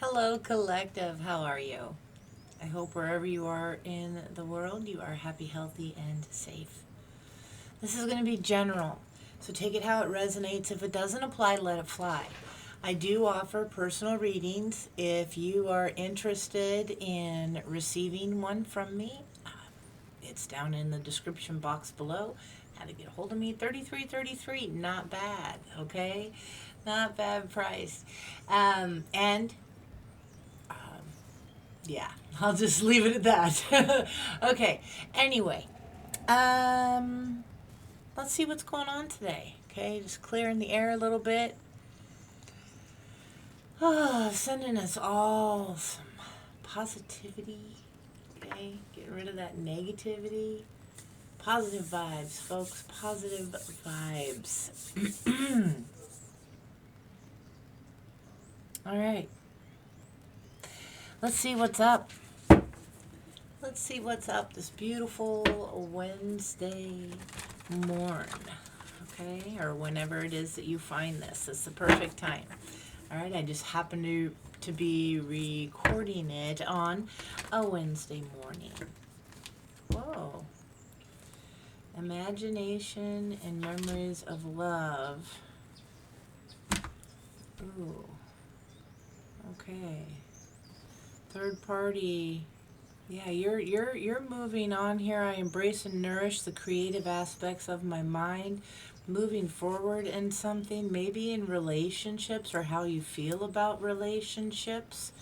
Hello, collective. How are you? I hope wherever you are in the world, you are happy, healthy, and safe. This is going to be general, so take it how it resonates. If it doesn't apply, let it fly. I do offer personal readings. If you are interested in receiving one from me, it's down in the description box below. How to get a hold of me, 3333. Not bad, okay? Not bad price. And yeah, I'll just leave it at that. Okay. Anyway, um, let's see what's going on today. Okay, just clearing the air a little bit. Oh, sending us all some positivity. Okay, getting rid of that negativity. Positive vibes, folks. Positive vibes. All right. Let's see what's up. Let's see what's up this beautiful Wednesday morn. Okay, or whenever it is that you find this. It's the perfect time. All right, I just happen to be recording it on a Wednesday morning. Whoa. Imagination and memories of love. Ooh. Okay. Third party. Yeah, you're moving on here. I embrace and nourish the creative aspects of my mind, moving forward in something, maybe in relationships or how you feel about relationships.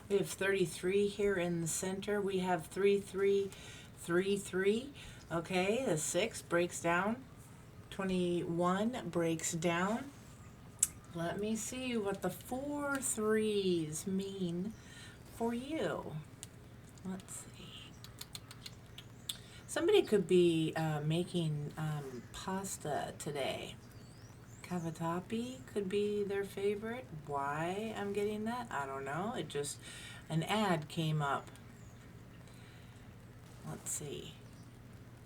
We have 33 here in the center. We have 3333. Okay, the 6 breaks down. 21 breaks down. Let me see what the 4 threes mean for you. Let's see. Somebody could be making pasta today. Cavatappi could be their favorite. Why I'm getting that, I don't know. It just, an ad came up. Let's see.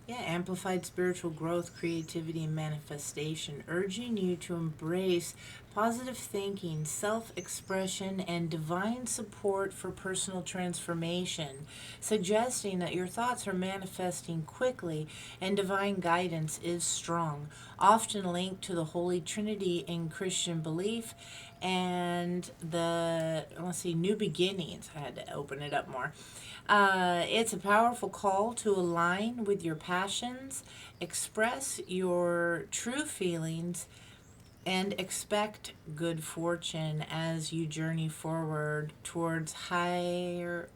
Yeah, amplified spiritual growth, creativity, and manifestation, urging you to embrace positive thinking, self-expression, and divine support for personal transformation, suggesting that your thoughts are manifesting quickly and divine guidance is strong, often linked to the Holy Trinity in Christian belief and the, let's see, new beginnings. I had to open it up more. It's a powerful call to align with your passions, express your true feelings, and expect good fortune as you journey forward towards higher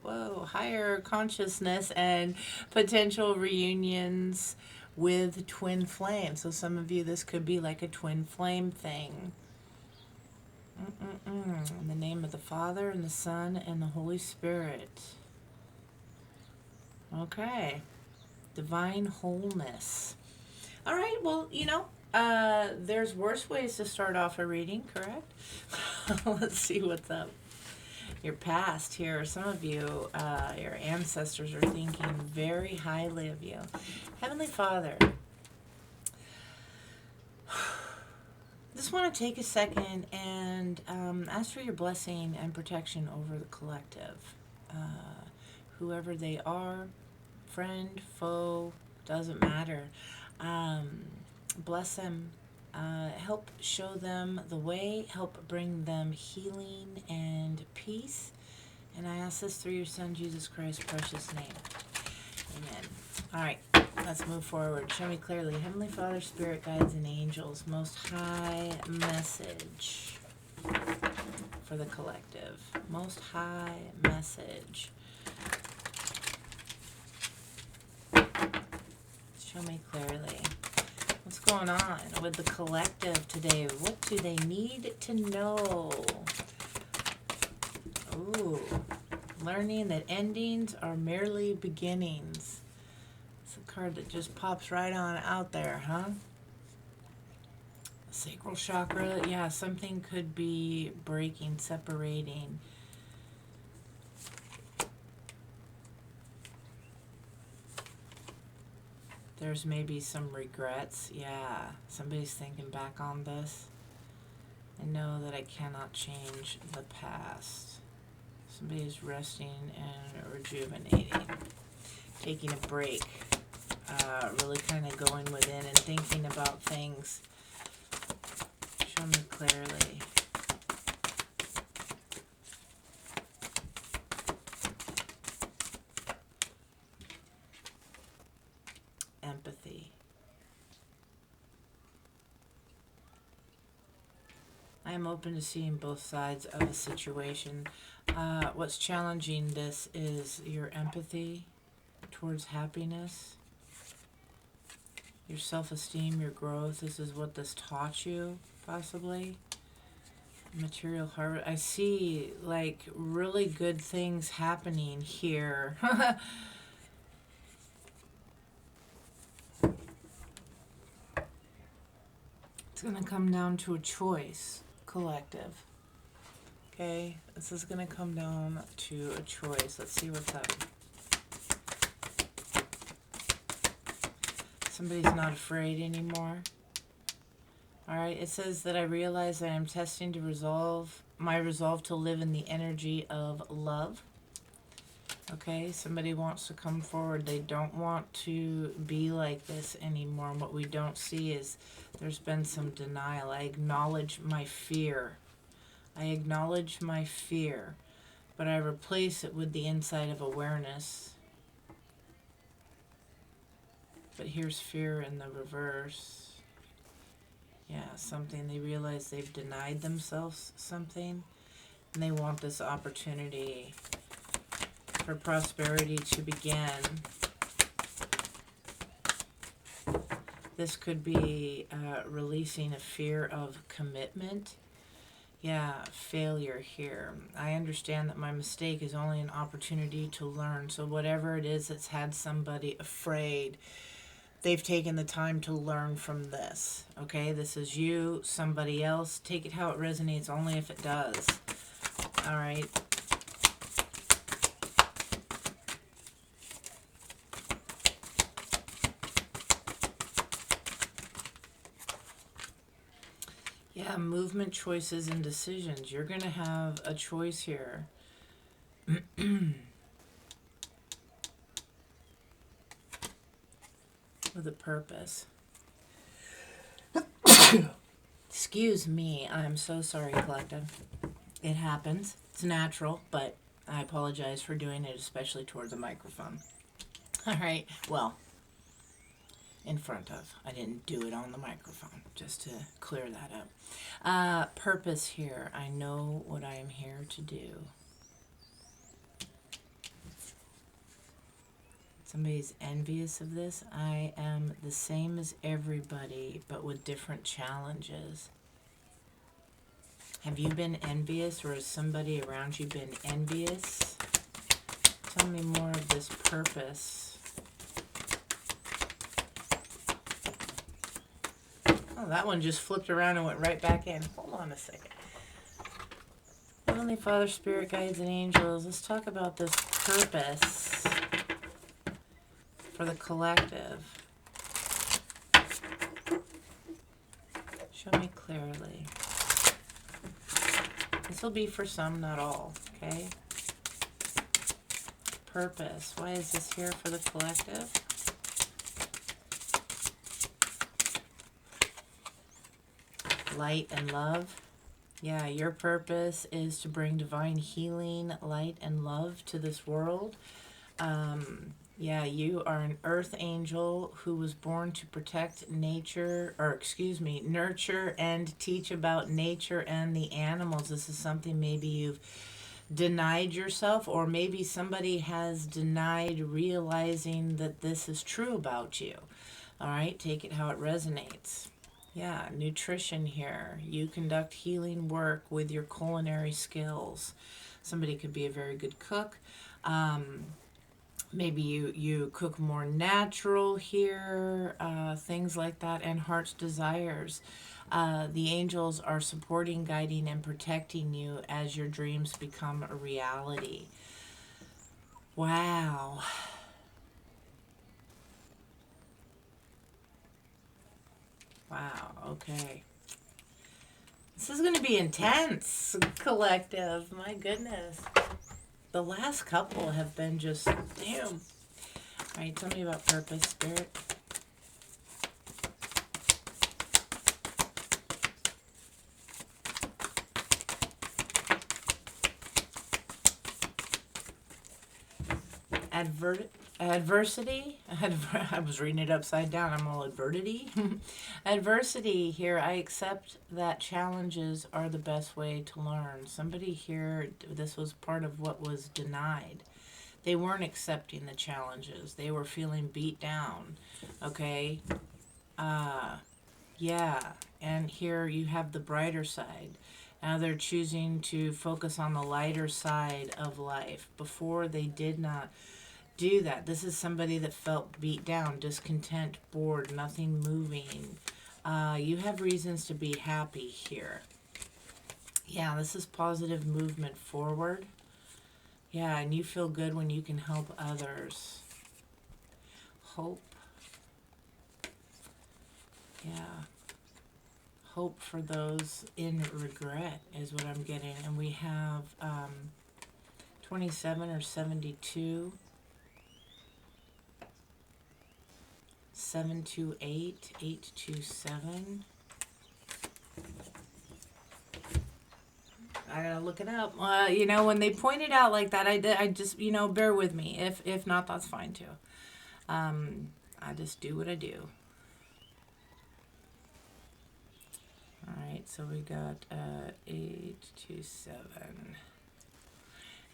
consciousness and potential reunions with twin flames. So some of you, this could be like a twin flame thing. In the name of the Father, and the Son, and the Holy Spirit. Okay. Divine wholeness. All right, well, there's worse ways to start off a reading, correct? Let's see what's up. Your past here, some of you, your ancestors are thinking very highly of you. Heavenly Father, just want to take a second and ask for your blessing and protection over the collective. Whoever they are, friend, foe, doesn't matter. Bless them. Help show them the way. Help bring them healing and peace. And I ask this through your Son, Jesus Christ's precious name. Amen. All right, let's move forward. Show me clearly. Heavenly Father, Spirit, Guides, and Angels, Most High message for the collective. Most High message. Show me clearly. What's going on with the collective today? What do they need to know? Ooh, learning that endings are merely beginnings. It's a card that just pops right on out there, huh? Sacral chakra, yeah, something could be breaking, separating. There's maybe some regrets. Yeah, somebody's thinking back on this. And know that I cannot change the past. Somebody's resting and rejuvenating. Taking a break. Really kind of going within and thinking about things. Show me clearly. Empathy. I am open to seeing both sides of a situation. What's challenging this is your empathy towards happiness, your self-esteem, your growth. This is what this taught you, possibly. Material harvest. I see, like, really good things happening here. It's going to come down to a choice, collective. Okay, this is going to come down to a choice. Let's see what's up. Somebody's not afraid anymore. Alright, it says that I realize that I'm testing to resolve my resolve to live in the energy of love. Okay, somebody wants to come forward. They don't want to be like this anymore. And what we don't see is there's been some denial. I acknowledge my fear. I acknowledge my fear, but I replace it with the insight of awareness. But here's fear in the reverse. Yeah, something. They realize they've denied themselves something, and they want this opportunity for prosperity to begin. This could be releasing a fear of commitment. Yeah, failure here. I understand that my mistake is only an opportunity to learn. So whatever it is that's had somebody afraid, they've taken the time to learn from this. Okay, this is you, somebody else. Take it how it resonates, only if it does. All right. Yeah, movement, choices, and decisions. You're going to have a choice here. With a purpose. Excuse me. I'm so sorry, collective. It happens. It's natural, but I apologize for doing it, especially towards the microphone. All right. Well, in front of. I didn't do it on the microphone, just to clear that up. Purpose here. I know what I am here to do. Somebody's envious of this. I am the same as everybody, but with different challenges. Have you been envious, or has somebody around you been envious? Tell me more of this purpose. Oh, that one just flipped around and went right back in. Hold on a second. Heavenly Father, Spirit Guides, and Angels, let's talk about this purpose for the collective. Show me clearly. This will be for some, not all, okay? Purpose. Why is this here for the collective? Light and love. Yeah, your purpose is to bring divine healing, light, and love to this world. Yeah, you are an earth angel who was born to protect nature, or excuse me, nurture and teach about nature and the animals. This is something maybe you've denied yourself, or maybe somebody has denied realizing that this is true about you. All right, take it how it resonates. Yeah, nutrition here. You conduct healing work with your culinary skills. Somebody could be a very good cook. Maybe you cook more natural here, things like that, and heart's desires. The angels are supporting, guiding, and protecting you as your dreams become a reality. Wow. Wow, okay. This is going to be intense, collective. My goodness. The last couple have been just, damn. All right, tell me about purpose, Spirit. Adversity. I was reading it upside down. I'm all adversity. Adversity here. I accept that challenges are the best way to learn. Somebody here, this was part of what was denied. They weren't accepting the challenges. They were feeling beat down. Okay. Yeah. And here you have the brighter side. Now they're choosing to focus on the lighter side of life. Before they did not do that. This is somebody that felt beat down, discontent, bored, nothing moving. You have reasons to be happy here. Yeah, this is positive movement forward. Yeah, and you feel good when you can help others. Hope. Yeah. Hope for those in regret is what I'm getting. And we have 27 or 72. 728, 827. I gotta look it up. You know, when they point it out like that, I just, you know, bear with me. If not, that's fine too. I just do what I do. All right, so we got 827.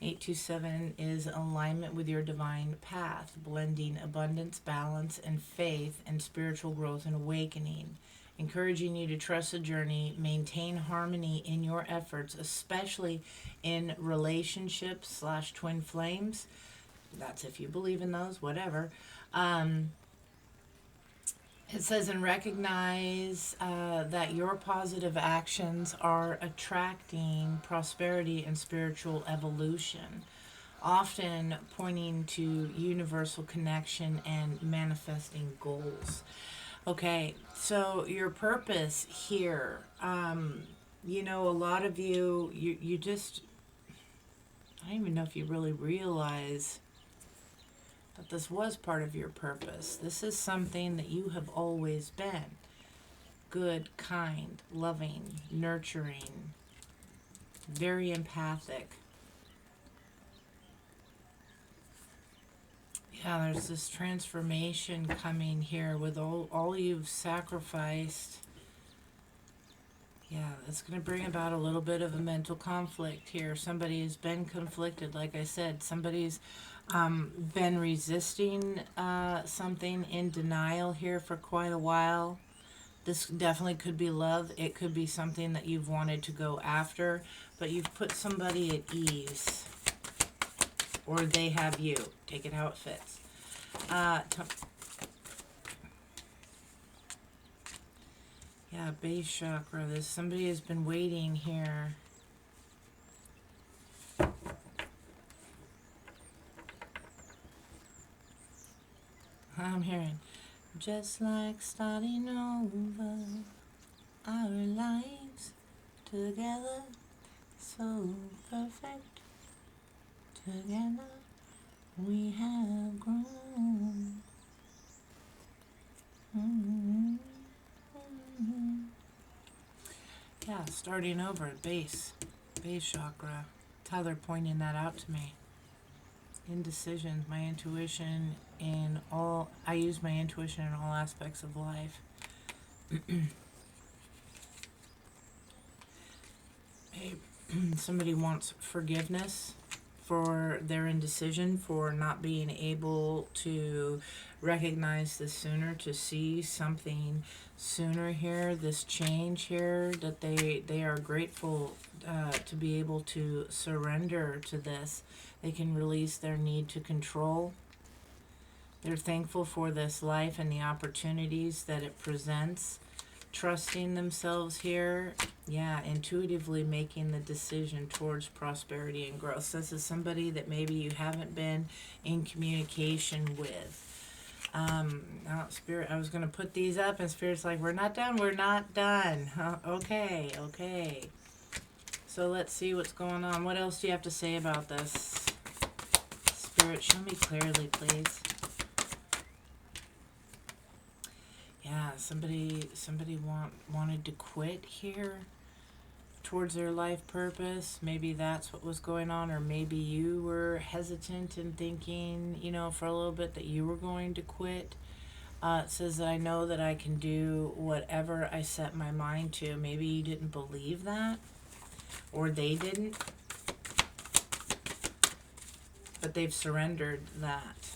827 is alignment with your divine path, blending abundance, balance, and faith, and spiritual growth and awakening, encouraging you to trust the journey, maintain harmony in your efforts, especially in relationships / twin flames. That's if you believe in those, whatever. It says, and recognize that your positive actions are attracting prosperity and spiritual evolution, often pointing to universal connection and manifesting goals. Okay, so your purpose here, you know, a lot of you just, I don't even know if you really realize that this was part of your purpose. This is something that you have always been. Good, kind, loving, nurturing, very empathic. Yeah, there's this transformation coming here with all you've sacrificed. Yeah, that's going to bring about a little bit of a mental conflict here. Somebody has been conflicted, like I said. Somebody's been resisting something, in denial here for quite a while. This definitely could be love. It could be something that you've wanted to go after, but you've put somebody at ease. Or they have you. Take it how it fits. Yeah, base chakra. Somebody has been waiting here. I'm hearing, just like starting over, our lives together, so perfect. Together we have grown. Yeah, starting over at base chakra. That's how they're pointing that out to me. Indecision, my intuition I use my intuition in all aspects of life. Somebody wants forgiveness for their indecision, for not being able to recognize this sooner, to see something sooner here, this change here, that they are grateful to be able to surrender to this. They can release their need to control. They're thankful for this life and the opportunities that it presents. Trusting themselves here. Yeah, intuitively making the decision towards prosperity and growth. So this is somebody that maybe you haven't been in communication with. Now, Spirit, I was going to put these up, and Spirit's like, we're not done. Okay. So let's see what's going on. What else do you have to say about this? Spirit, show me clearly, please. Yeah, somebody wanted to quit here towards their life purpose. Maybe that's what was going on, or maybe you were hesitant and thinking, for a little bit that you were going to quit. It says that I know that I can do whatever I set my mind to. Maybe you didn't believe that, or they didn't, but they've surrendered that.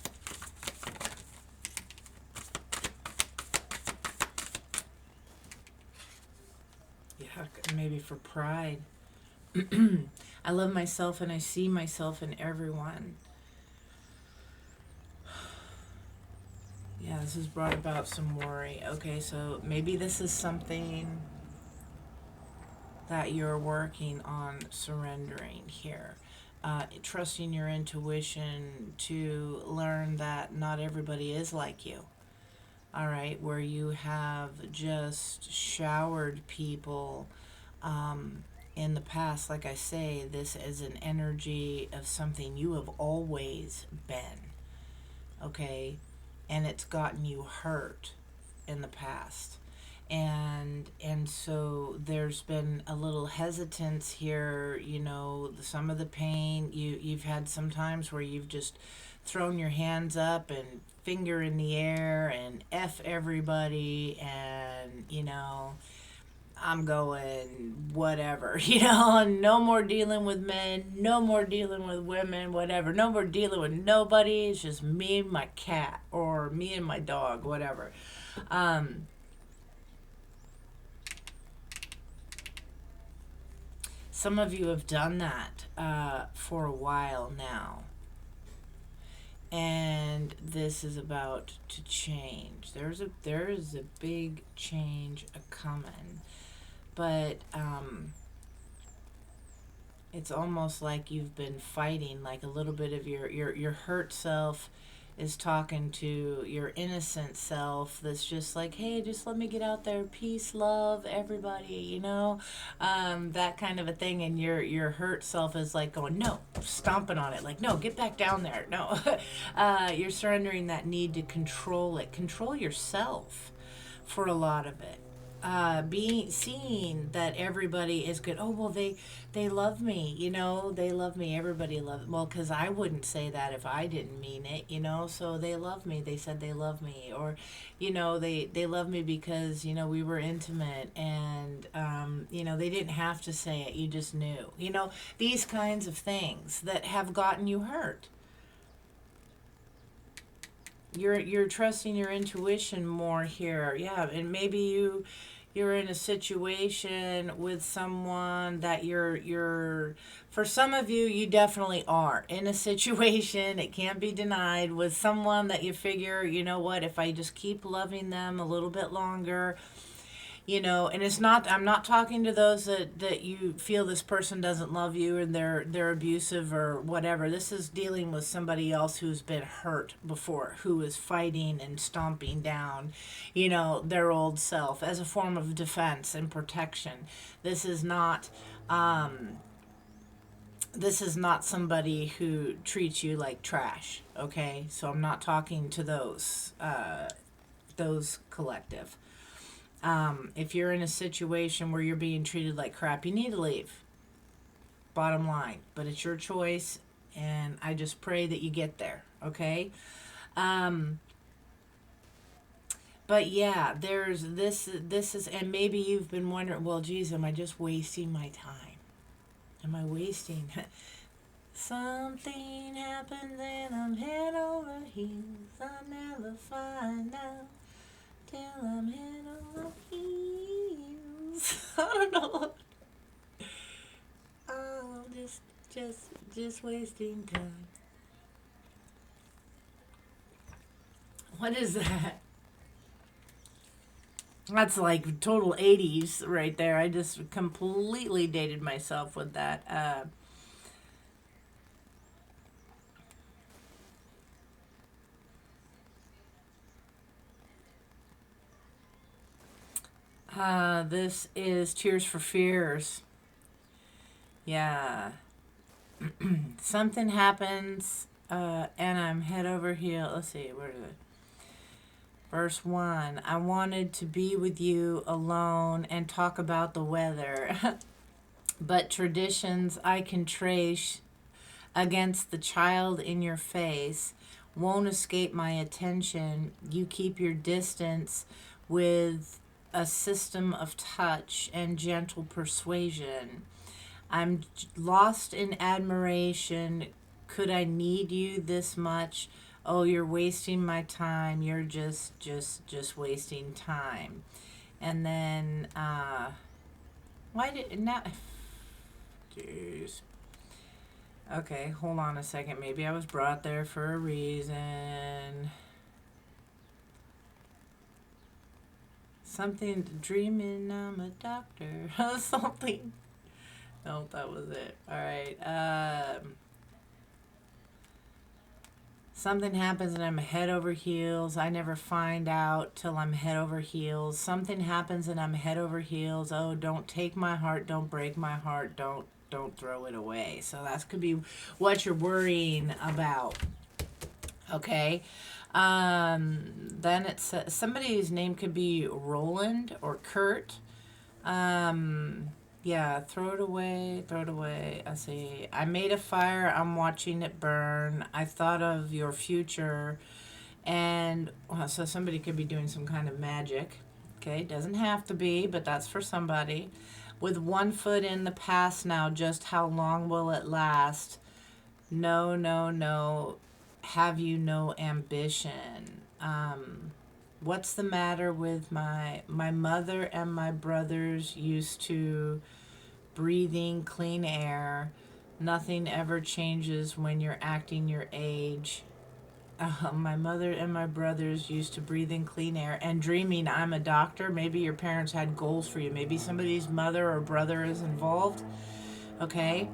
Yeah, maybe for pride. I love myself and I see myself in everyone. Yeah, this has brought about some worry. Okay, so maybe this is something that you're working on surrendering here. Trusting your intuition to learn that not everybody is like you. All right, where you have just showered people in the past. Like I say, this is an energy of something you have always been. Okay, and it's gotten you hurt in the past. And so there's been a little hesitance here, some of the pain you've had some times where you've just thrown your hands up and finger in the air and F everybody, and I'm going whatever, and no more dealing with men, no more dealing with women, whatever, no more dealing with nobody. It's just me and my cat, or me and my dog, whatever. Some of you have done that for a while now. And this is about to change. There is a big change a coming. But it's almost like you've been fighting, like a little bit of your hurt self is talking to your innocent self that's just like, hey, just let me get out there, peace, love, everybody, that kind of a thing. And your hurt self is like going, no, stomping on it, like, no, get back down there, no. You're surrendering that need to control it, control yourself for a lot of it. Seeing that everybody is good. Oh, well, they love me, they love me, everybody loves, well, because I wouldn't say that if I didn't mean it, so they love me, they said they love me, or they love me because we were intimate, and they didn't have to say it, you just knew, these kinds of things that have gotten you hurt. You're trusting your intuition more here. Yeah, and maybe you're in a situation with someone that you're for some of you definitely are in a situation, it can't be denied, with someone that you figure, what, if I just keep loving them a little bit longer, and it's not, I'm not talking to those that you feel this person doesn't love you and they're abusive or whatever. This is dealing with somebody else who's been hurt before, who is fighting and stomping down, their old self as a form of defense and protection. This is not somebody who treats you like trash, okay? So I'm not talking to those collective. If you're in a situation where you're being treated like crap, you need to leave. Bottom line. But it's your choice, and I just pray that you get there, okay? But yeah, there's this is, and maybe you've been wondering, well, geez, am I just wasting my time? Am I wasting? Something happens and I'm head over heels. I never find out till I'm head over heels. I don't know. Oh, just wasting time. What is that? That's like total 80s right there. I just completely dated myself with that. This is Tears for Fears. Yeah. Something happens And I'm head over heel. Let's see, where is it? Verse 1. I wanted to be with you alone and talk about the weather, but traditions I can trace against the child in your face won't escape my attention. You keep your distance with a system of touch and gentle persuasion. I'm lost in admiration. Could I need you this much? Oh, you're wasting my time. You're just wasting time. And then, why did not? Jeez. Okay, hold on a second. Maybe I was brought there for a reason. Something dreaming I'm a doctor. Something. No, that was it. All right. Something happens and I'm head over heels. I never find out till I'm head over heels. Something happens and I'm head over heels. Oh, don't take my heart. Don't break my heart. Don't throw it away. So that could be what you're worrying about. Okay. Then it's somebody's name could be Roland or Kurt. Yeah, throw it away, throw it away. I see. I made a fire, I'm watching it burn. I thought of your future. And well, so somebody could be doing some kind of magic. Okay, doesn't have to be, but that's for somebody. With one foot in the past now, just how long will it last? No, no, no. Have you no ambition? What's the matter with my mother and my brothers used to breathing clean air. Nothing ever changes when you're acting your age. My mother and my brothers used to breathe in clean air and dreaming I'm a doctor. Maybe your parents had goals for you. Maybe somebody's mother or brother is involved. Okay.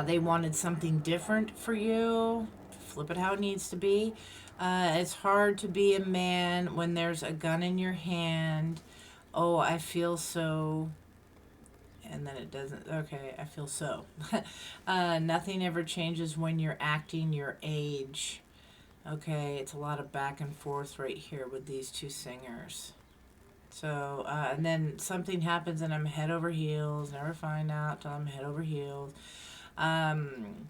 They wanted something different for you. Flip it how it needs to be. It's hard to be a man when there's a gun in your hand. Oh, I feel so. And then it doesn't. Okay, I feel so. Nothing ever changes when you're acting your age. Okay, it's a lot of back and forth right here with these two singers. So, and then something happens and I'm head over heels. Never find out till I'm head over heels. And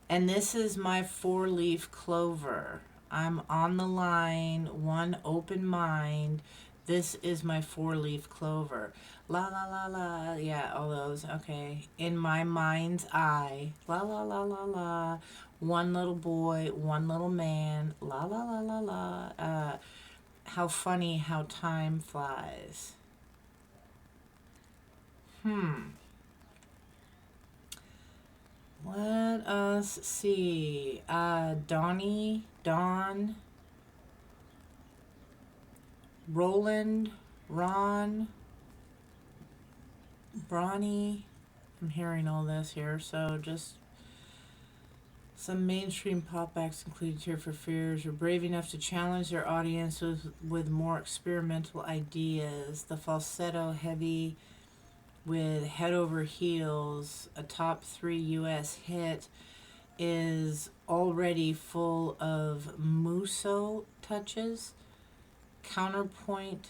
this is my four-leaf clover. I'm on the line, one open mind. This is my four-leaf clover. La la la la. Yeah, all those. Okay. In my mind's eye. La la la la la. One little boy, one little man. La la la la la. How funny how time flies. Let us see. Donnie, Don, Roland, Ron, Bronny. I'm hearing all this here, so just some mainstream pop acts included Tear for Fears are brave enough to challenge their audiences with more experimental ideas. The falsetto heavy with Head Over Heels, a top 3 U.S. hit, is already full of muso touches, counterpoint,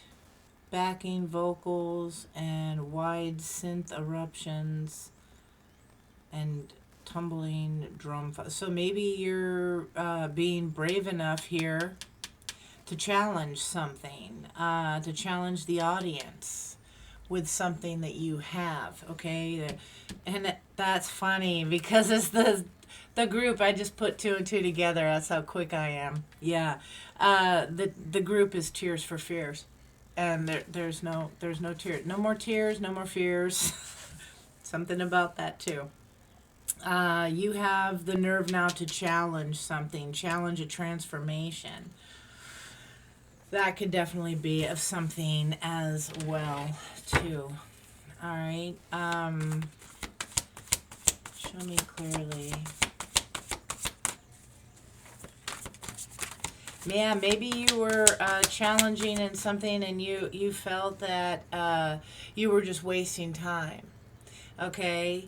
backing vocals, and wide synth eruptions, and tumbling drum. So maybe you're being brave enough here to challenge something, to challenge the audience with something that you have, okay? And that's funny because it's the group. I just put two and two together. That's how quick I am. Yeah, the group is Tears for Fears, and there's no tears, no more tears, no more fears. Something about that too. You have the nerve now to challenge something, challenge a transformation. That could definitely be of something as well too. All right. Show me clearly. Yeah, maybe you were challenging in something and you felt that you were just wasting time. Okay.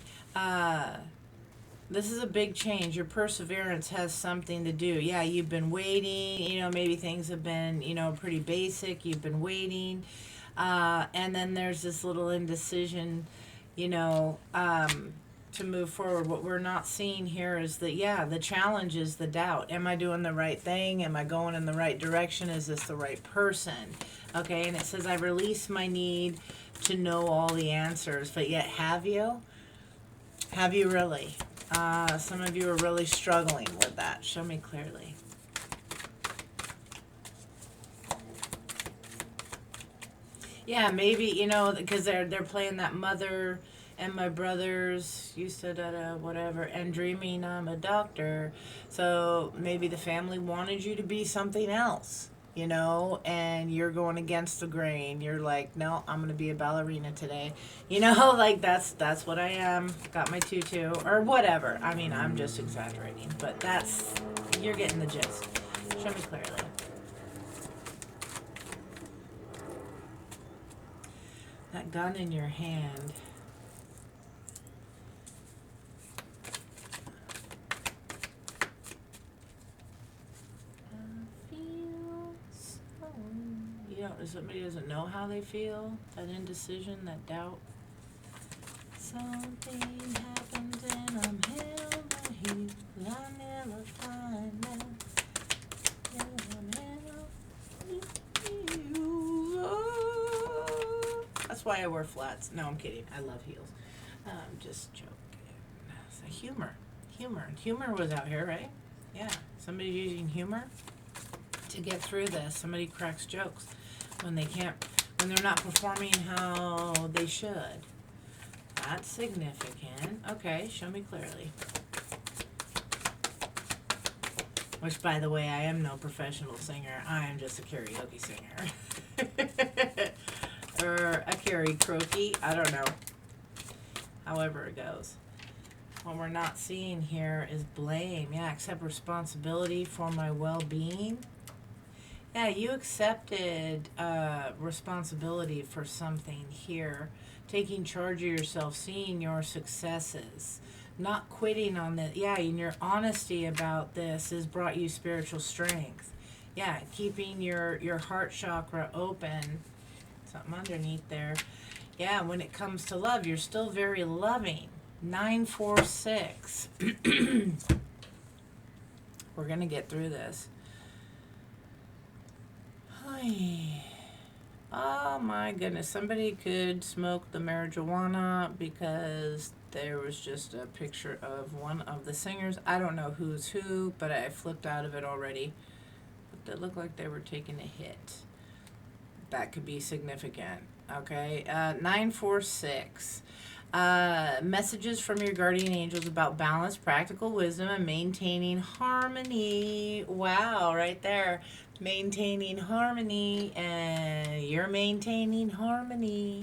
This is a big change. Your perseverance has something to do. Yeah, you've been waiting. Maybe things have been, pretty basic. You've been waiting. And then there's this little indecision, you know, to move forward. What we're not seeing here is that, yeah, the challenge is the doubt. Am I doing the right thing? Am I going in the right direction? Is this the right person? Okay, and it says, I release my need to know all the answers. But yet, have you? Have you really? Some of you are really struggling with that. Show me clearly. Yeah, maybe, because they're playing that mother and my brothers used to whatever and dreaming I'm a doctor. So maybe the family wanted you to be something else, and you're going against the grain. You're like, no, I'm gonna be a ballerina today. Like that's what I am. Got my tutu or whatever. I mean, I'm just exaggerating, but you're getting the gist. Show me clearly. That gun in your hand. Somebody doesn't know how they feel, that indecision, that doubt. Something happens and I'm held by you. I never find out. That's why I wear flats. No, I'm kidding. I love heels. I'm just joking. So humor was out here, right? Yeah, somebody's using humor to get through this. Somebody cracks jokes when they're not performing how they should. That's significant. Okay, show me clearly. Which, by the way, I am no professional singer. I am just a karaoke singer. Or a karaoke. I don't know. However it goes. What we're not seeing here is blame. Yeah, accept responsibility for my well-being. Yeah, you accepted responsibility for something here. Taking charge of yourself, seeing your successes, not quitting on it. Yeah, and your honesty about this has brought you spiritual strength. Yeah, keeping your heart chakra open. Something underneath there. Yeah, when it comes to love, you're still very loving. 946. We're going to get through this. Oh my goodness, somebody could smoke the marijuana because there was just a picture of one of the singers. I don't know who's who, but I flipped out of it already. But they looked like they were taking a hit. That could be significant. Okay, 946. Messages from your guardian angels about balance, practical wisdom, and maintaining harmony. Wow, right there. Maintaining harmony, and you're maintaining harmony.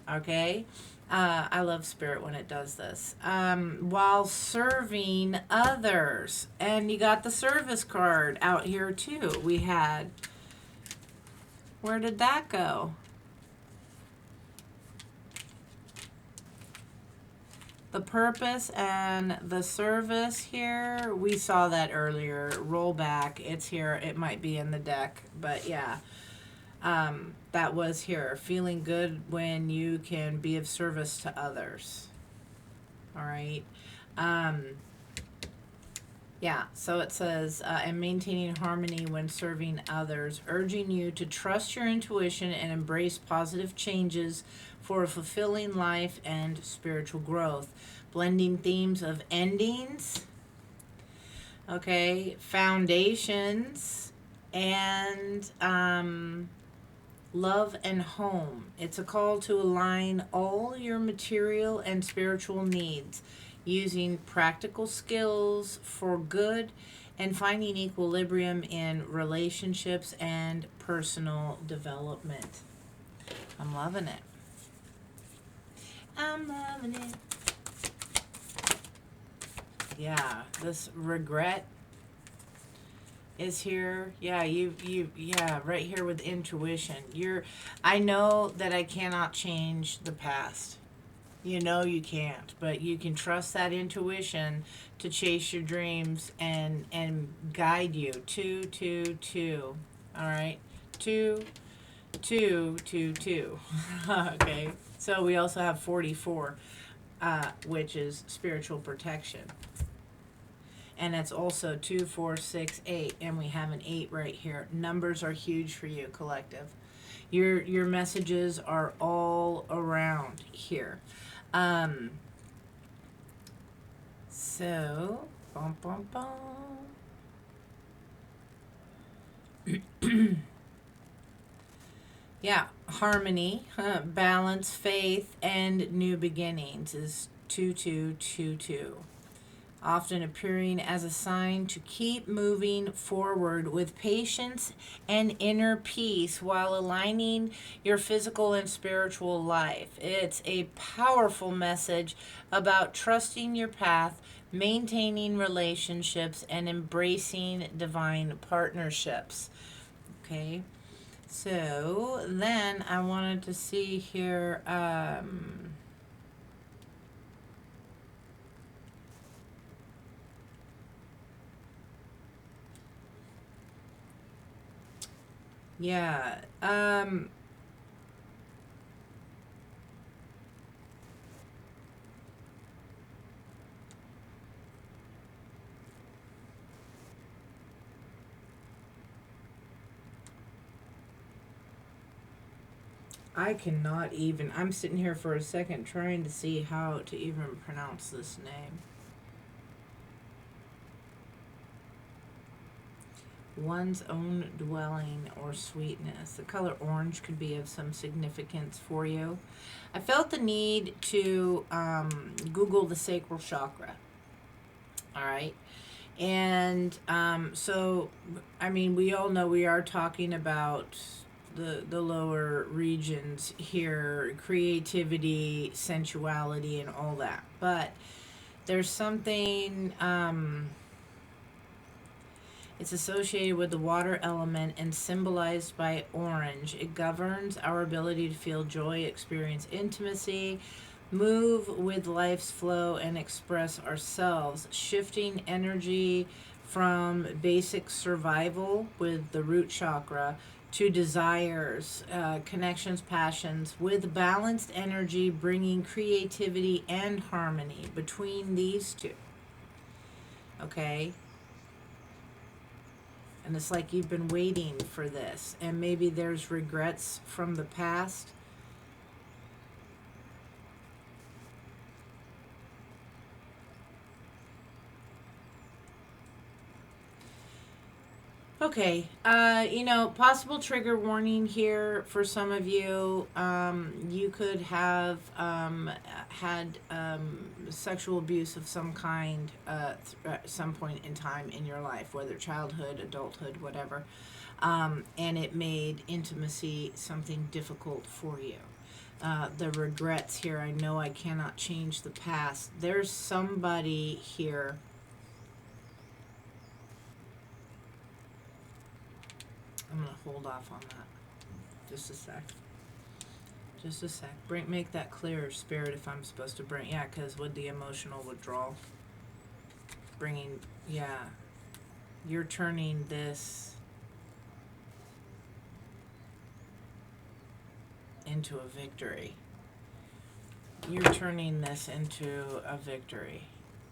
Okay. I love spirit when it does this. While serving others. And you got the service card out here too. We had. Where did that go? The purpose and the service here, we saw that earlier. Roll back, it's here. It might be in the deck, but yeah, that was here. Feeling good when you can be of service to others. All right. Yeah, so it says, and maintaining harmony when serving others, urging you to trust your intuition and embrace positive changes for a fulfilling life and spiritual growth. Blending themes of endings, okay, foundations, and love and home. It's a call to align all your material and spiritual needs using practical skills for good and finding equilibrium in relationships and personal development. I'm loving it. I'm loving it. Yeah, this regret is here. Yeah, yeah, right here with intuition. I know that I cannot change the past. You know you can't, but you can trust that intuition to chase your dreams and guide you. Two, two, two. All right, two, two, two, two. Okay. So we also have 44, which is spiritual protection, and it's also 2, 4, 6, 8, and we have an 8 right here. Numbers are huge for you, collective. Your messages are all around here. Um, so, bum, bum, bum. Yeah, harmony, balance, faith, and new beginnings is 2222. Often appearing as a sign to keep moving forward with patience and inner peace while aligning your physical and spiritual life. It's a powerful message about trusting your path, maintaining relationships, and embracing divine partnerships. Okay, so then I wanted to see here. Yeah. I cannot even. I'm sitting here for a second trying to see how to even pronounce this name. One's own dwelling or sweetness. The color orange could be of some significance for you. I felt the need to Google the sacral chakra. All right. And so, I mean, we all know we are talking about the lower regions here, creativity, sensuality, and all that. But there's something, it's associated with the water element and symbolized by orange. It governs our ability to feel joy, experience intimacy, move with life's flow, and express ourselves, shifting energy from basic survival with the root chakra to desires, connections, passions, with balanced energy, bringing creativity and harmony between these two. Okay? And it's like you've been waiting for this, and maybe there's regrets from the past. Okay, possible trigger warning here for some of you. You could have had sexual abuse of some kind at some point in time in your life, whether childhood, adulthood, whatever, and it made intimacy something difficult for you. The regrets here, I know I cannot change the past. There's somebody here. I'm gonna hold off on that. Just a sec. Just a sec. Make that clearer, Spirit, if I'm supposed to bring. Yeah, because with the emotional withdrawal, bringing. Yeah, you're turning this into a victory. You're turning this into a victory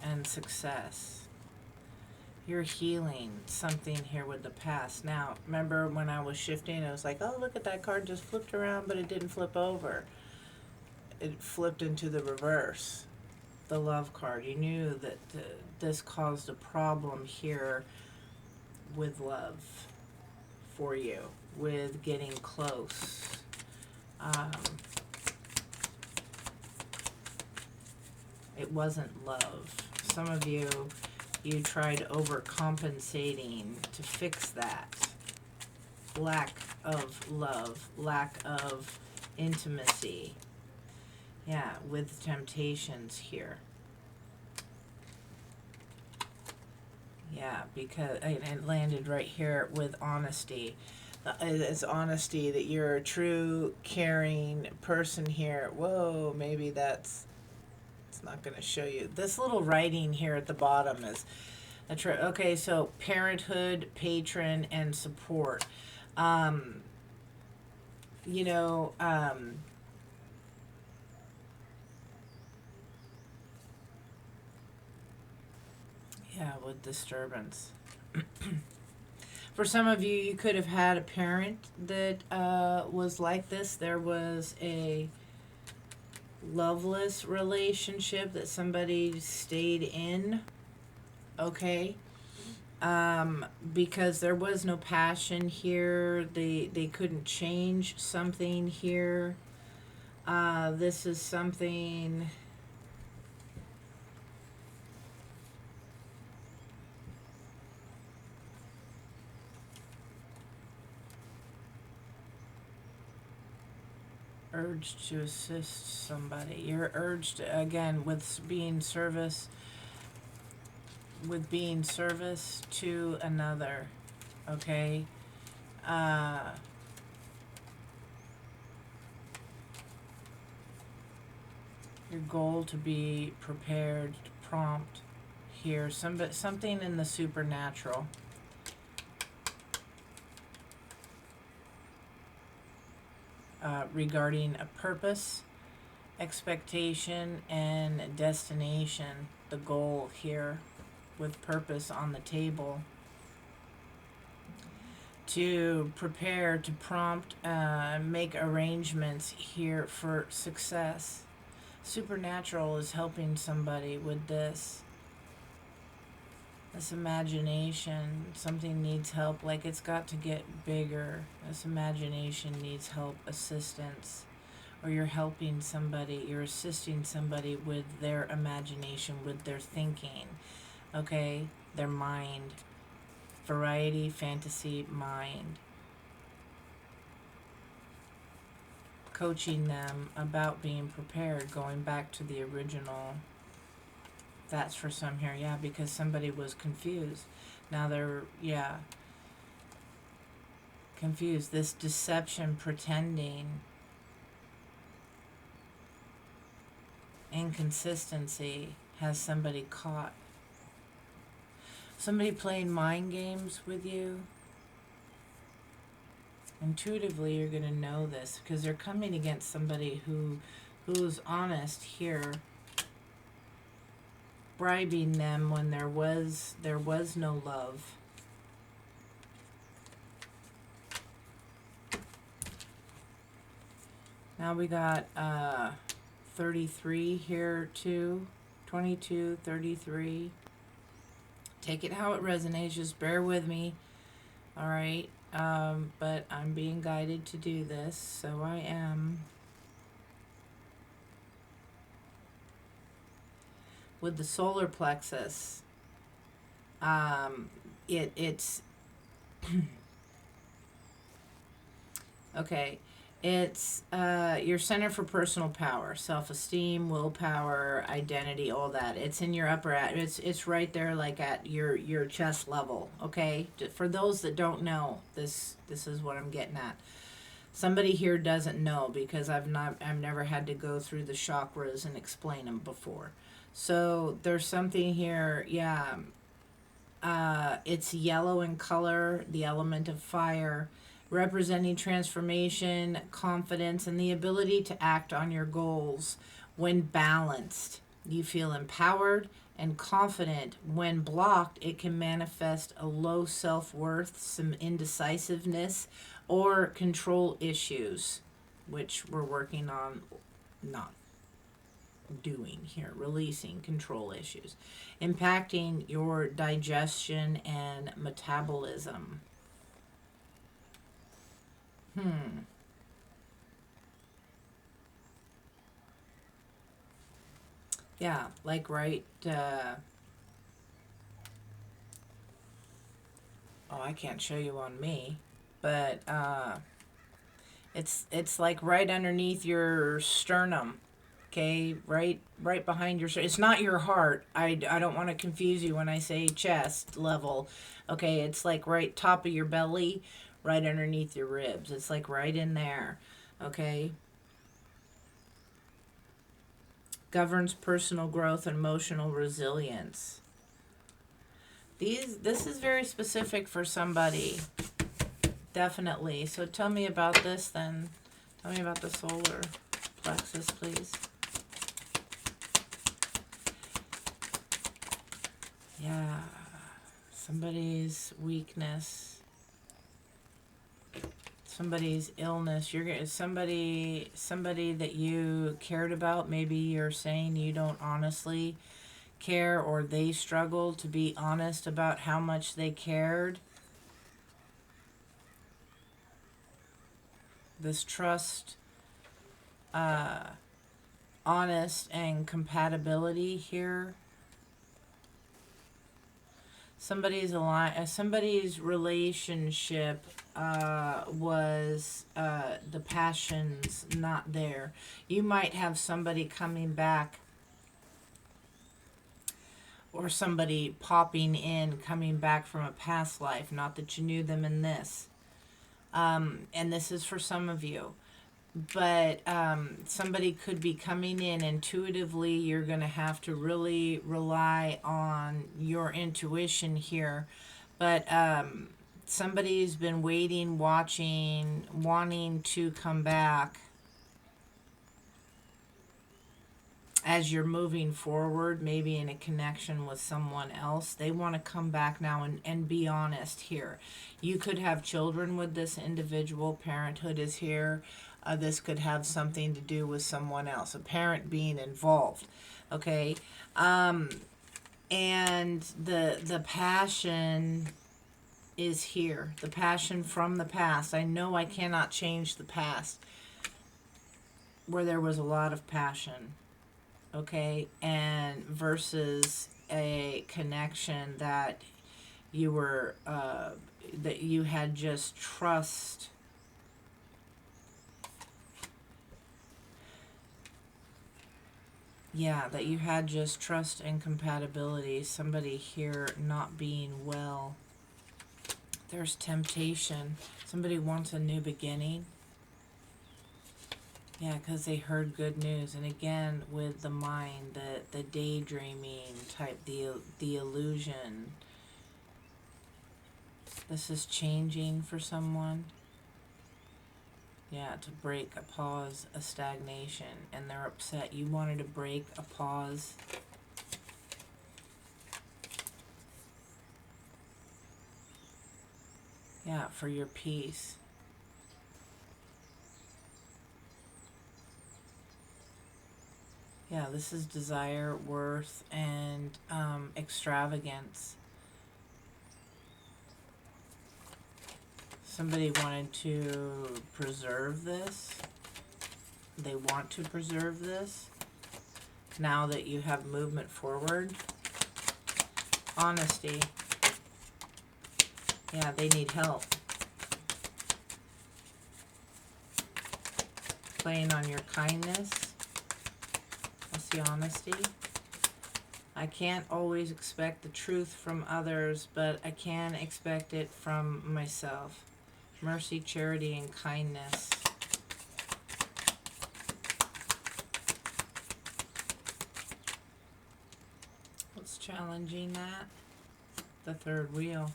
and success. You're healing something here with the past. Now, remember when I was shifting, I was like, oh, look at that card just flipped around, but it didn't flip over. It flipped into the reverse, the love card. You knew that this caused a problem here with love for you, with getting close. It wasn't love. Some of you tried overcompensating to fix that. Lack of love, lack of intimacy. Yeah, with temptations here. Yeah, because it landed right here with honesty. It's honesty that you're a true, caring person here. Whoa, maybe that's It's not going to show you. This little writing here at the bottom is okay, so parenthood, patron, and support. Um, you know, yeah, with disturbance. For some of you, you could have had a parent that was like this. There was a loveless relationship that somebody stayed in, okay? Because there was no passion here. They couldn't change something here. This is something. Urged to assist somebody. You're urged again with being service to another. Okay. Your goal to be prepared, prompt here. Something in the supernatural. Regarding a purpose, expectation, and destination. The goal here with purpose on the table. To prepare, to prompt, make arrangements here for success. Supernatural is helping somebody with this. This imagination, something needs help, like it's got to get bigger. This imagination needs help, assistance, or you're helping somebody, you're assisting somebody with their imagination, with their thinking, okay? Their mind. Variety, fantasy, mind. Coaching them about being prepared, going back to the original. That's for some here, yeah, because somebody was confused. Now they're, yeah, confused. This deception, pretending, inconsistency has somebody caught. Somebody playing mind games with you. Intuitively, you're going to know this because they're coming against somebody who's honest here, bribing them when there was no love. Now we got 33 here too. 22, 33. Take it how it resonates. Just bear with me. All right. But I'm being guided to do this, so I am. With the solar plexus, it's okay. It's your center for personal power, self-esteem, willpower, identity, all that. It's in your upper it's right there, like at your chest level. Okay, for those that don't know, this is what I'm getting at. Somebody here doesn't know because I've never had to go through the chakras and explain them before. So there's something here, yeah. It's yellow in color, the element of fire, representing transformation, confidence, and the ability to act on your goals when balanced. You feel empowered and confident. When blocked, it can manifest a low self-worth, some indecisiveness, or control issues, which we're working on not doing here, releasing control issues, impacting your digestion and metabolism. Yeah, like right, oh, I can't show you on me, but it's like right underneath your sternum. Okay, right behind your, it's not your heart. I don't want to confuse you when I say chest level. Okay, it's like right top of your belly, right underneath your ribs. It's like right in there. Okay, Governs personal growth and emotional resilience. This is very specific for somebody. Definitely. So tell me about this then. Tell me about the solar plexus, please. Yeah. Somebody's weakness. Somebody's illness. Somebody that you cared about. Maybe you're saying you don't honestly care, or they struggle to be honest about how much they cared. This trust, honest, and compatibility here. Somebody's relationship was the passion's not there. You might have somebody coming back, or somebody popping in, coming back from a past life. Not that you knew them in this. And this is for some of you. But somebody could be coming in intuitively. You're going to have to really rely on your intuition here. But somebody's been waiting, watching, wanting to come back. As you're moving forward, maybe in a connection with someone else, they want to come back now and be honest here. You could have children with this individual. Parenthood is here. This could have something to do with someone else, a parent being involved. Okay, and the passion is here. The passion from the past. I know I cannot change the past, where there was a lot of passion. Okay, and versus a connection that you were that you had just trust. Yeah, that you had just trust and compatibility. Somebody here not being well. There's temptation. Somebody wants a new beginning. Yeah, because they heard good news. And again, with the mind, the daydreaming type, the illusion. This is changing for someone. Yeah, to break a pause, a stagnation. And they're upset. You wanted to break a pause. Yeah, for your peace. Yeah, this is desire, worth, and extravagance. Somebody wanted to preserve this. They want to preserve this. Now that you have movement forward. Honesty. Yeah, they need help. Playing on your kindness. That's the honesty. I can't always expect the truth from others, but I can expect it from myself. Mercy, charity, and kindness. What's challenging that? The third wheel.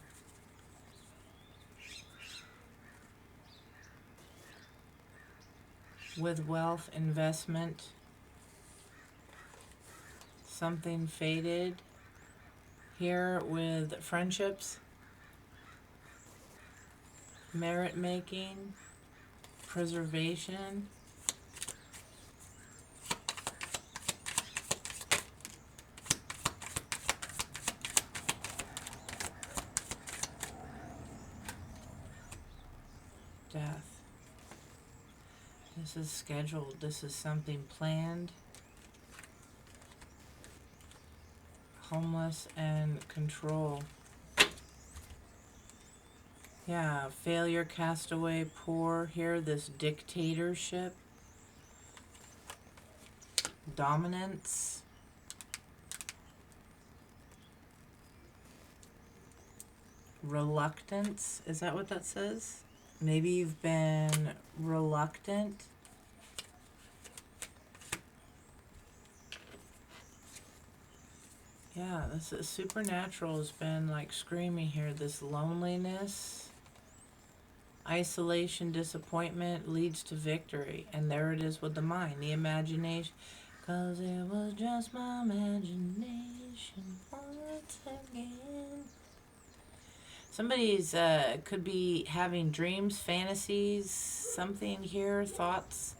With wealth, investment, something faded. Here with friendships, merit making, preservation. Death. This is scheduled. This is something planned. Homeless and control. Yeah, failure, castaway, poor. Here, this dictatorship. Dominance. Reluctance. Is that what that says? Maybe you've been reluctant. Yeah, this is, supernatural has been like screaming here. This loneliness, isolation, disappointment leads to victory. And there it is with the mind, the imagination. 'Cause it was just my imagination once again. Somebody's could be having dreams, fantasies, something here, thoughts.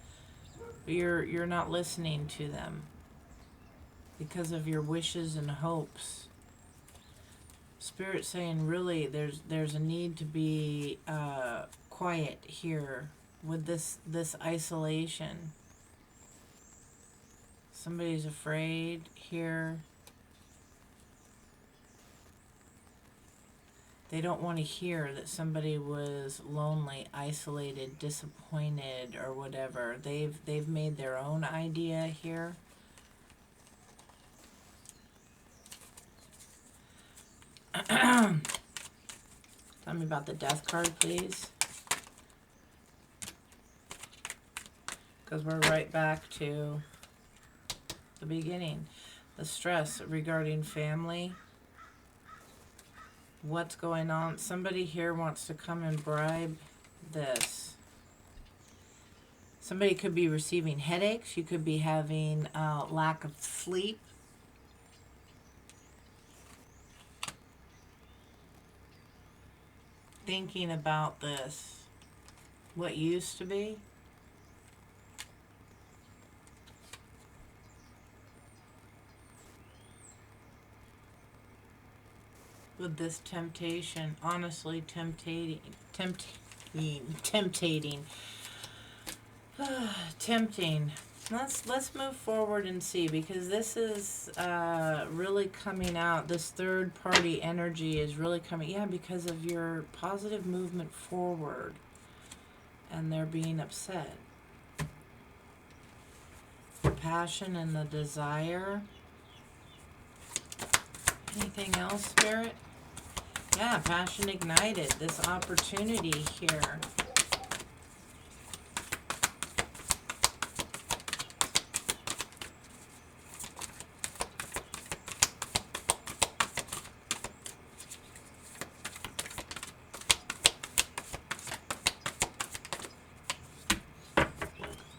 But you're not listening to them because of your wishes and hopes. Spirit saying really there's a need to be quiet here with this isolation. Somebody's afraid here. They don't want to hear that somebody was lonely, isolated, disappointed, or whatever. They've made their own idea here. Tell me about the death card, please. Because we're right back to the beginning. The stress regarding family. What's going on? Somebody here wants to come and bribe this. Somebody could be receiving headaches. You could be having lack of sleep. Thinking about this. What used to be. With this temptation, honestly tempting. Tempting. Let's move forward and see, because this is really coming out. This third party energy is really coming. Yeah, because of your positive movement forward, and they're being upset. The passion and the desire. Anything else, Spirit? Yeah, passion ignited. This opportunity here.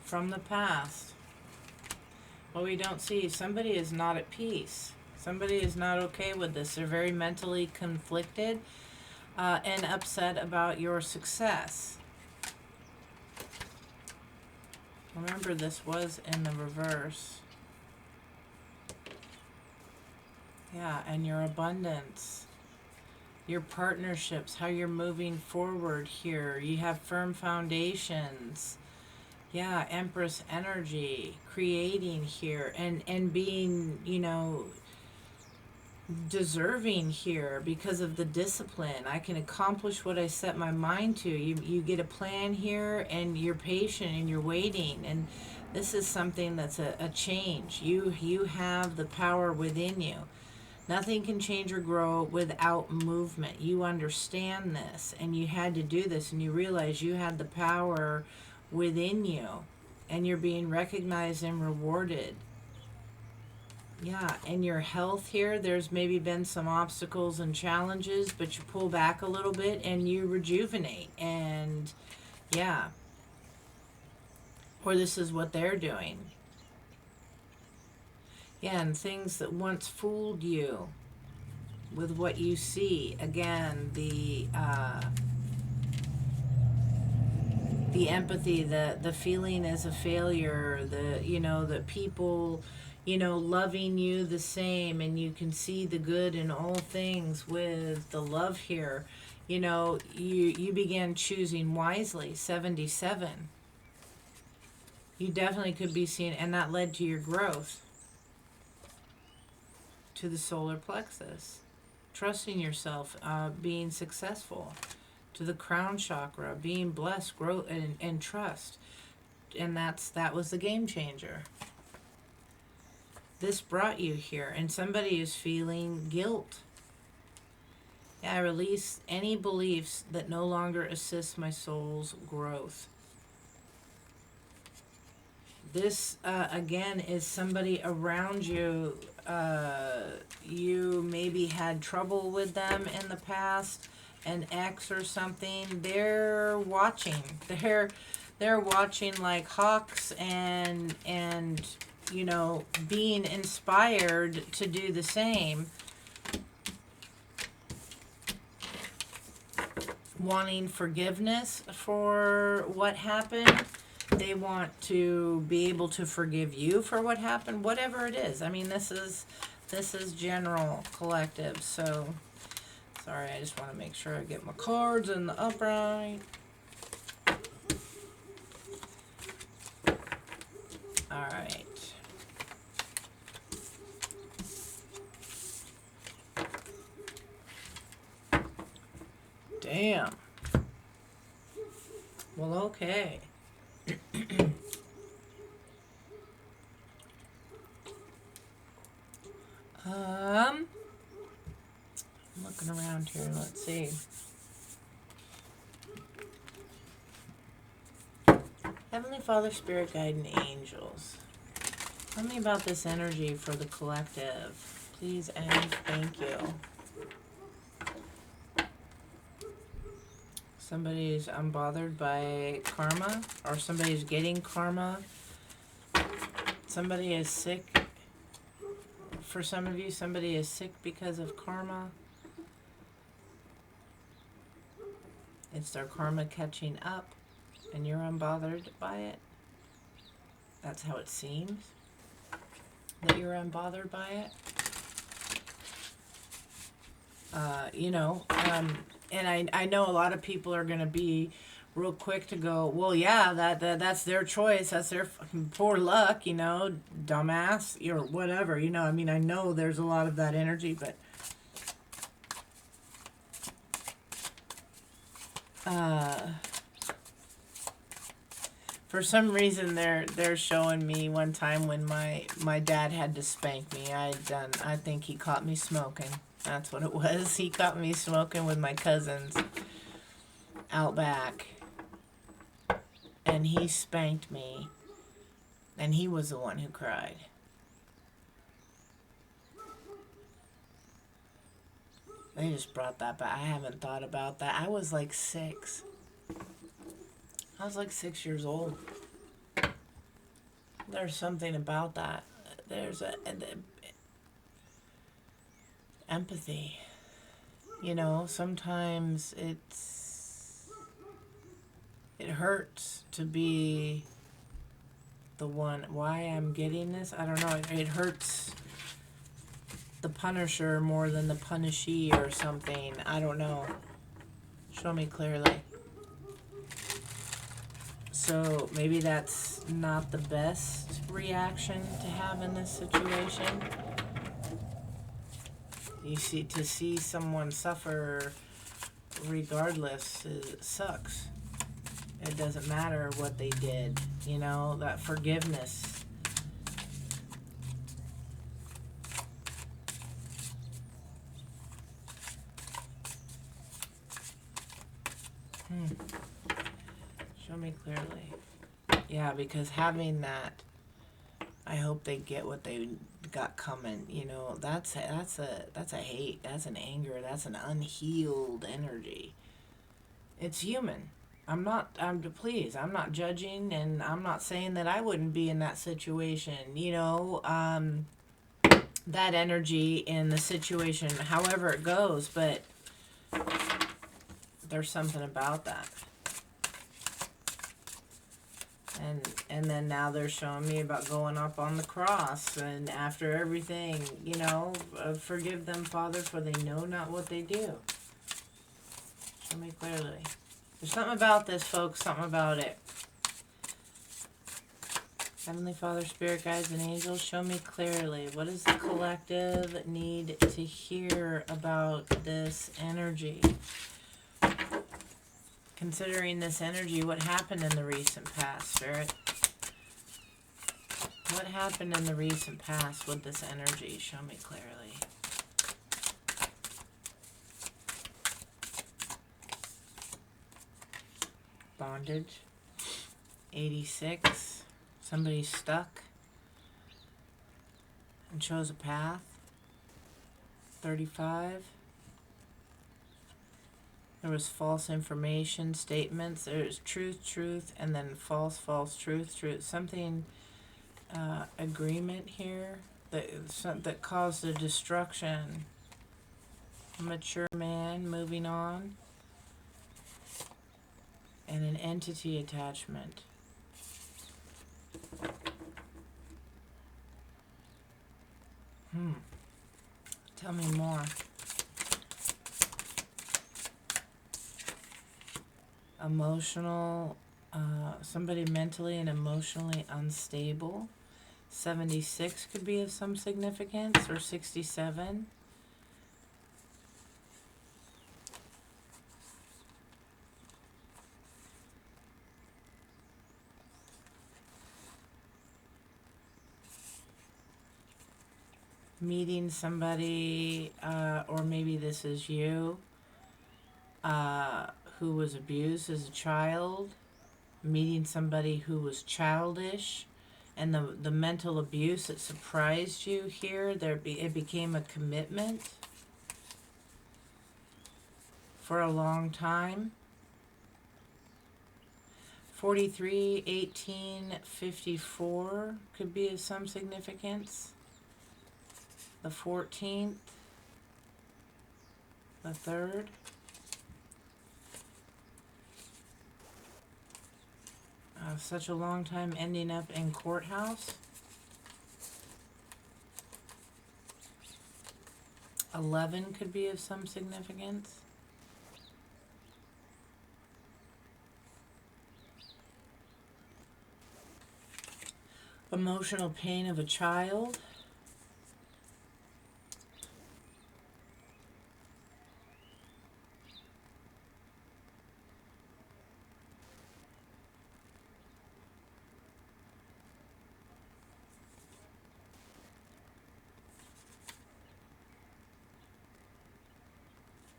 From the past. What we don't see, somebody is not at peace. Somebody is not okay with this. They're very mentally conflicted and upset about your success. Remember, this was in the reverse. Yeah, and your abundance. Your partnerships, how you're moving forward here. You have firm foundations. Yeah, Empress energy, creating here, and being, deserving here because of the discipline. I can accomplish what I set my mind to. You get a plan here, and you're patient and you're waiting, and this is something that's a change. You have the power within you. Nothing can change or grow without movement. You understand this, and you had to do this, and you realize you had the power within you, and you're being recognized and rewarded. Yeah, and your health here, there's maybe been some obstacles and challenges, but you pull back a little bit and you rejuvenate. And yeah, or this is what they're doing. Yeah, and things that once fooled you with what you see. Again, the empathy, the feeling as a failure, the people, loving you the same, and you can see the good in all things with the love here. You began choosing wisely. 77. You definitely could be seen, and that led to your growth, to the solar plexus, trusting yourself, being successful, to the crown chakra, being blessed, growth, and trust. And that was the game changer. This brought you here, and somebody is feeling guilt. Yeah, I release any beliefs that no longer assist my soul's growth. This, again, is somebody around you. You maybe had trouble with them in the past, an ex or something. They're watching. They're watching like hawks, and being inspired to do the same. Wanting forgiveness for what happened. They want to be able to forgive you for what happened, whatever it is. I mean, this is general collective. So, sorry, I just want to make sure I get my cards in the upright. All right. Damn. Well, okay. I'm looking around here. Let's see. Heavenly Father, Spirit Guide, and Angels. Tell me about this energy for the collective, please and thank you. Somebody's unbothered by karma, or somebody's getting karma. Somebody is sick. For some of you, somebody is sick because of karma. It's their karma catching up, and you're unbothered by it. That's how it seems, that you're unbothered by it. And I know a lot of people are going to be real quick to go, well, yeah, that's their choice. That's their fucking poor luck, dumbass, or whatever, I mean, I know there's a lot of that energy, but for some reason they're showing me one time when my dad had to spank me. I think he caught me smoking. That's what it was. He caught me smoking with my cousins out back. And he spanked me. And he was the one who cried. They just brought that back. I haven't thought about that. I was like 6. I was like 6 years old. There's something about that. There's empathy. Sometimes it hurts to be the one. Why I'm getting this, I don't know. It hurts the punisher more than the punishee or something. I don't know. Show me clearly. So maybe that's not the best reaction to have in this situation. To see someone suffer regardless, it sucks. It doesn't matter what they did, that forgiveness. Show me clearly. Yeah, because having that, I hope they get what they got coming. That's a hate. That's an anger. That's an unhealed energy. It's human. I'm not judging, and I'm not saying that I wouldn't be in that situation. That energy in the situation, however it goes, but there's something about that. And then now they're showing me about going up on the cross, and after everything, forgive them, Father, for they know not what they do. Show me clearly. There's something about this, folks, something about it. Heavenly Father, Spirit Guides, and Angels, show me clearly. What does the collective need to hear about this energy? Considering this energy, what happened in the recent past, Spirit? What happened in the recent past with this energy? Show me clearly. Bondage. 86. Somebody stuck and chose a path. 35. There was false information statements. There's truth, and then false, truth. Something, agreement here that caused a destruction. A mature man moving on. And an entity attachment. Tell me more. Emotional, somebody mentally and emotionally unstable. 76 could be of some significance, or 67. Meeting somebody, or maybe this is you, who was abused as a child, meeting somebody who was childish, and the mental abuse that surprised you here, it became a commitment for a long time. 43, 18, 54 could be of some significance. The 14th, the 3rd. Such a long time ending up in courthouse. 11 could be of some significance. Emotional pain of a child.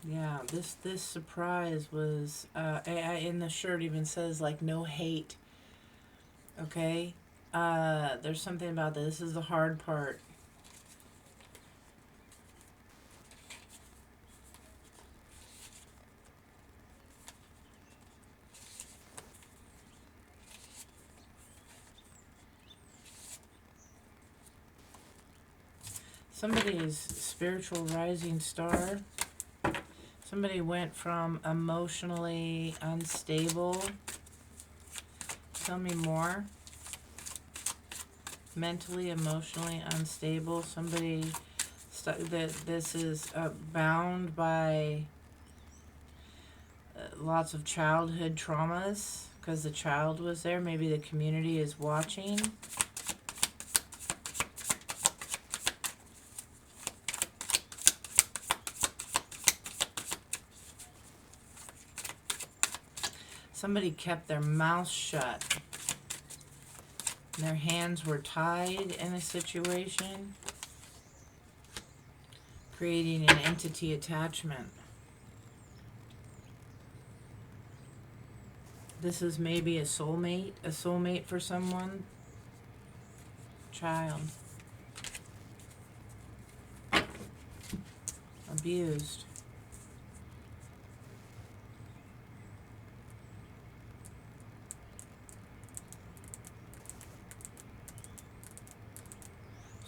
Yeah, this surprise was, in the shirt even says, like, no hate. Okay? There's something about this. This is the hard part. Somebody's spiritual rising star. Somebody went from emotionally unstable. Tell me more. Mentally, emotionally unstable. Somebody that this is bound by lots of childhood traumas because the child was there. Maybe the community is watching. Somebody kept their mouth shut. Their hands were tied in a situation, creating an entity attachment. This is maybe a soulmate for someone. Child. Abused.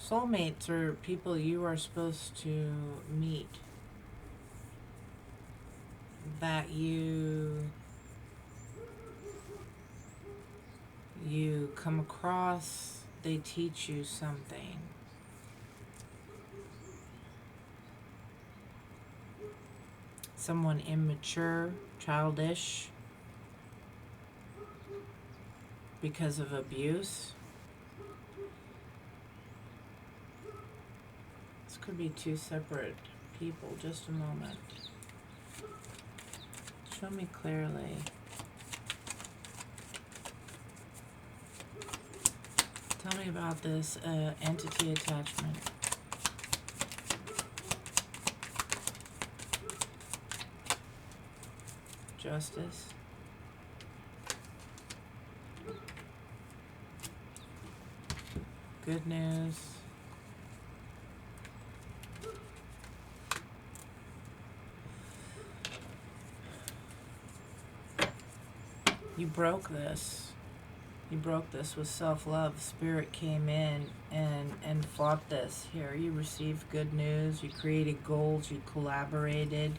Soulmates are people you are supposed to meet, that you come across, they teach you something. Someone immature, childish, because of abuse. This could be two separate people. Just a moment. Show me clearly. Tell me about this entity attachment. Justice. Good news. You broke this. You broke this with self-love. Spirit came in and fought this. Here, you received good news. You created goals. You collaborated.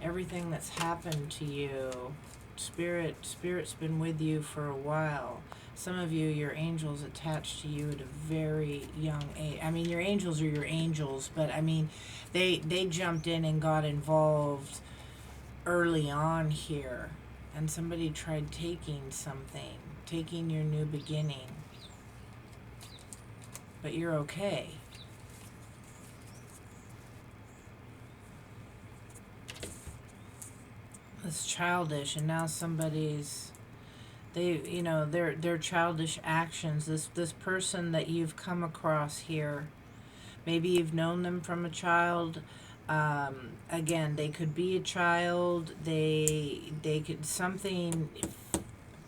Everything that's happened to you, Spirit's been with you for a while. Some of you, your angels attached to you at a very young age. I mean, your angels are your angels, but I mean, they jumped in and got involved early on here, and somebody tried taking something, taking your new beginning, but you're okay. It's childish, and now somebody's, their childish actions, this person that you've come across here, maybe you've known them from a child. Again, they could be a child. They could something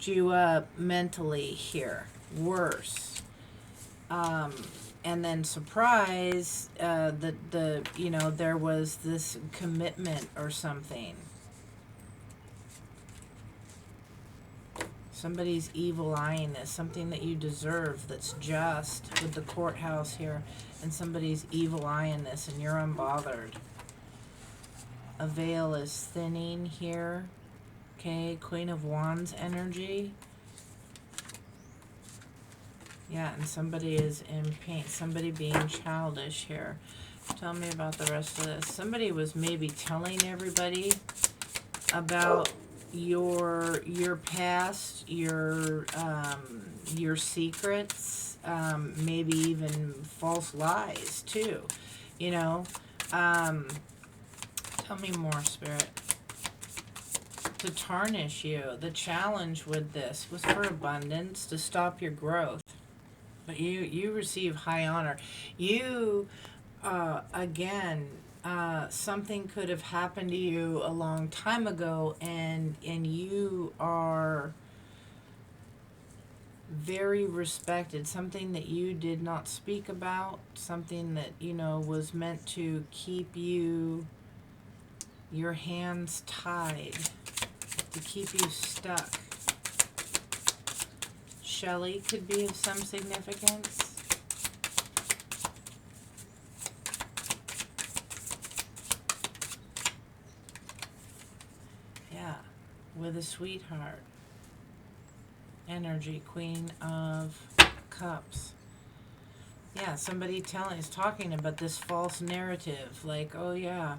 you up mentally here, worse. And then surprise, there was this commitment or something. Somebody's evil eyeing this, something that you deserve that's just with the courthouse here, and somebody's evil eyeing this, and you're unbothered. A veil is thinning here. Okay, Queen of Wands energy. Yeah, and somebody is in pain. Somebody being childish here. Tell me about the rest of this. Somebody was maybe telling everybody about your past, your secrets, maybe even false lies too. Tell me more, Spirit. To tarnish you. The challenge with this was for abundance, to stop your growth. But you receive high honor. You, again, something could have happened to you a long time ago, and you are very respected. Something that you did not speak about, something that was meant to keep your hands tied, to keep you stuck. Shelley could be of some significance. Yeah, with a sweetheart. Energy, Queen of Cups. Yeah, somebody is talking about this false narrative, like, oh yeah,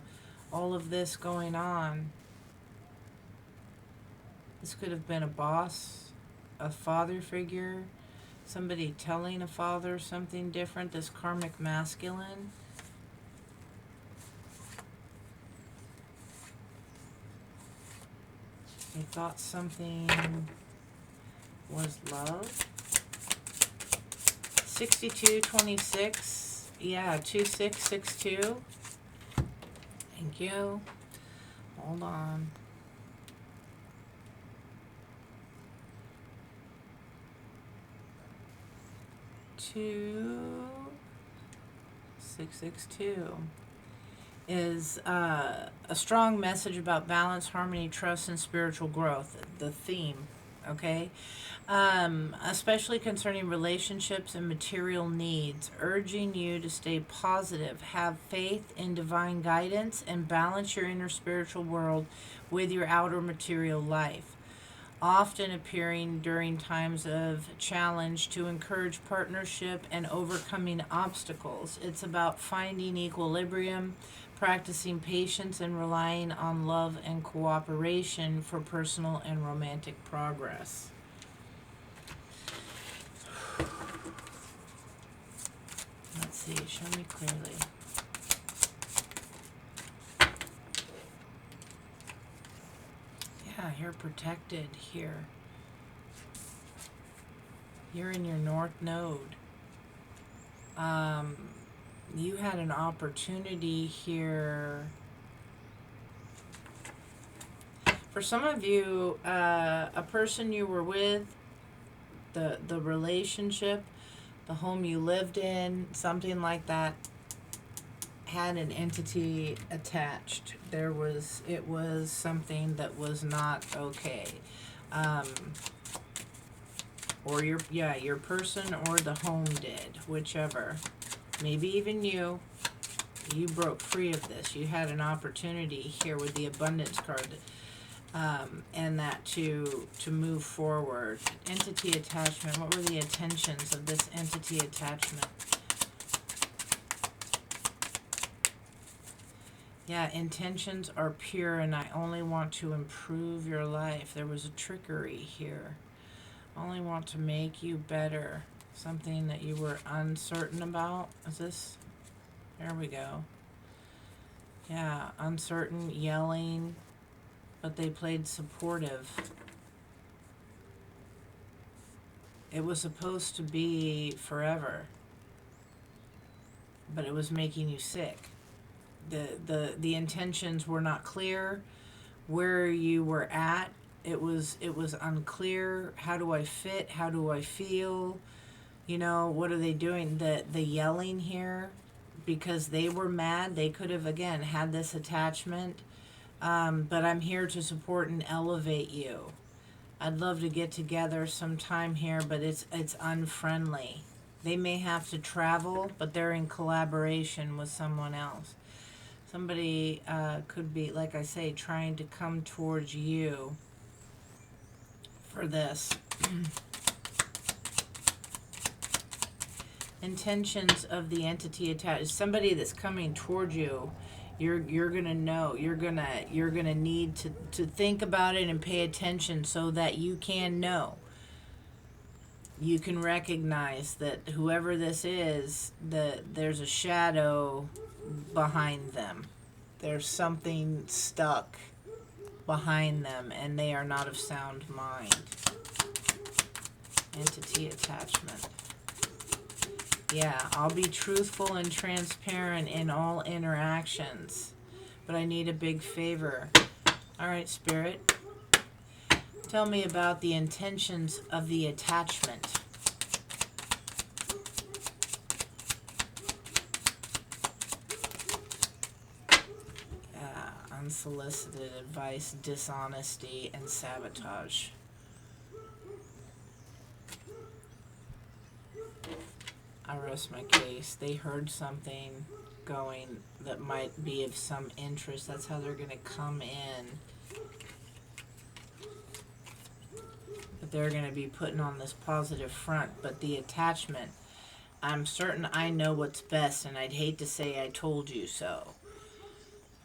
all of this going on. This could have been a boss, a father figure, somebody telling a father something different, this karmic masculine. They thought something was love. 6226. Yeah, 2662. Thank you. Hold on. 2662 is a strong message about balance, harmony, trust, and spiritual growth. The theme, okay? Especially concerning relationships and material needs, urging you to stay positive, have faith in divine guidance, and balance your inner spiritual world with your outer material life. Often appearing during times of challenge to encourage partnership and overcoming obstacles. It's about finding equilibrium, practicing patience, and relying on love and cooperation for personal and romantic progress. Let's see, show me clearly. Yeah, you're protected here. You're in your north node. You had an opportunity here. For some of you, a person you were with the relationship, the home you lived in, something like that, had an entity attached. It was something that was not okay. Or your person or the home did, whichever. Maybe even you broke free of this. You had an opportunity here with the abundance card, and that to move forward. Entity attachment. What were the intentions of this entity attachment? Yeah, intentions are pure, and I only want to improve your life. There was a trickery here. Only want to make you better. Something that you were uncertain about. Is this? There we go. Yeah, uncertain, yelling, but they played supportive. It was supposed to be forever, but it was making you sick. The intentions were not clear. Where you were at, it was unclear. How do I fit? How do I feel? What are they doing? The yelling here, because they were mad. They could have, again, had this attachment. But I'm here to support and elevate you. I'd love to get together sometime here, but it's unfriendly. They may have to travel, but they're in collaboration with someone else. Somebody could be, like I say, trying to come towards you for this. Intentions of the entity attached. Somebody that's coming towards you. You're gonna know. You're gonna need to think about it and pay attention so that you can know. You can recognize that whoever this is, there's a shadow behind them. There's something stuck behind them, and they are not of sound mind. Entity attachment. Yeah, I'll be truthful and transparent in all interactions, but I need a big favor. All right, Spirit. Tell me about the intentions of the attachment. Unsolicited advice, dishonesty, and sabotage. I rest my case. They heard something going that might be of some interest. That's how they're going to come in. But they're going to be putting on this positive front. But the attachment, I'm certain I know what's best, and I'd hate to say I told you so.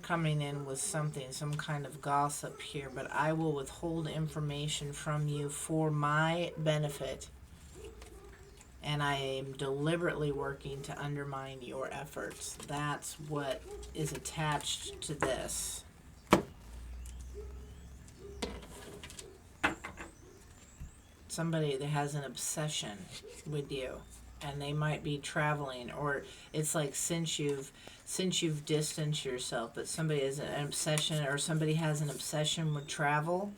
Coming in with something, some kind of gossip here, but I will withhold information from you for my benefit. And I am deliberately working to undermine your efforts. That's what is attached to this. Somebody that has an obsession with you, and they might be traveling, or it's like since you've distanced yourself, but somebody has an obsession, or somebody has an obsession with travel.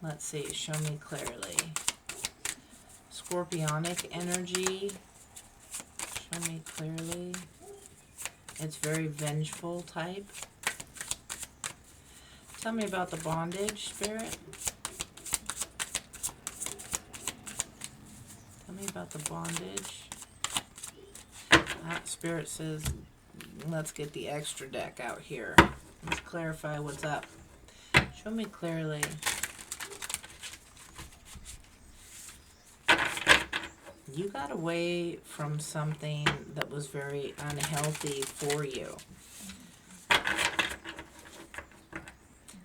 Let's see, show me clearly. Scorpionic energy, show me clearly. It's very vengeful type. Tell me about the bondage, Spirit. Tell me about the bondage. Spirit says, let's get the extra deck out here. Let's clarify what's up. Show me clearly. You got away from something that was very unhealthy for you.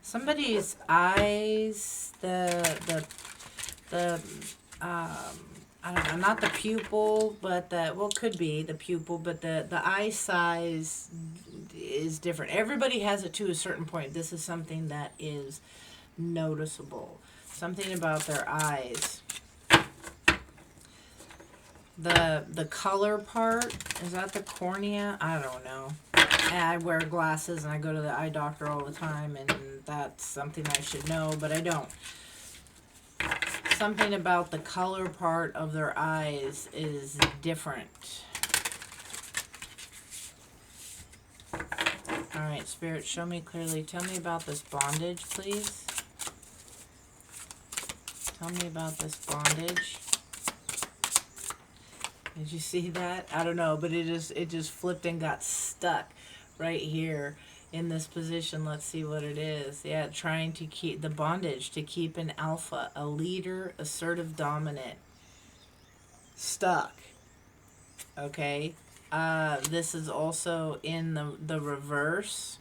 Somebody's eyes, I don't know, not the pupil, but could be the pupil, but the eye size is different. Everybody has it to a certain point. This is something that is noticeable. Something about their eyes. The color part, is that the cornea? I don't know. I wear glasses and I go to the eye doctor all the time, and that's something I should know, but I don't. Something about the color part of their eyes is different. All right, Spirit, show me clearly. Tell me about this bondage, please. Tell me about this bondage. Did you see that? I don't know, but it just flipped and got stuck right here in this position. Let's see what it is. Yeah, trying to keep the bondage, to keep an alpha, a leader, assertive, dominant, stuck. Okay. This is also in the reverse.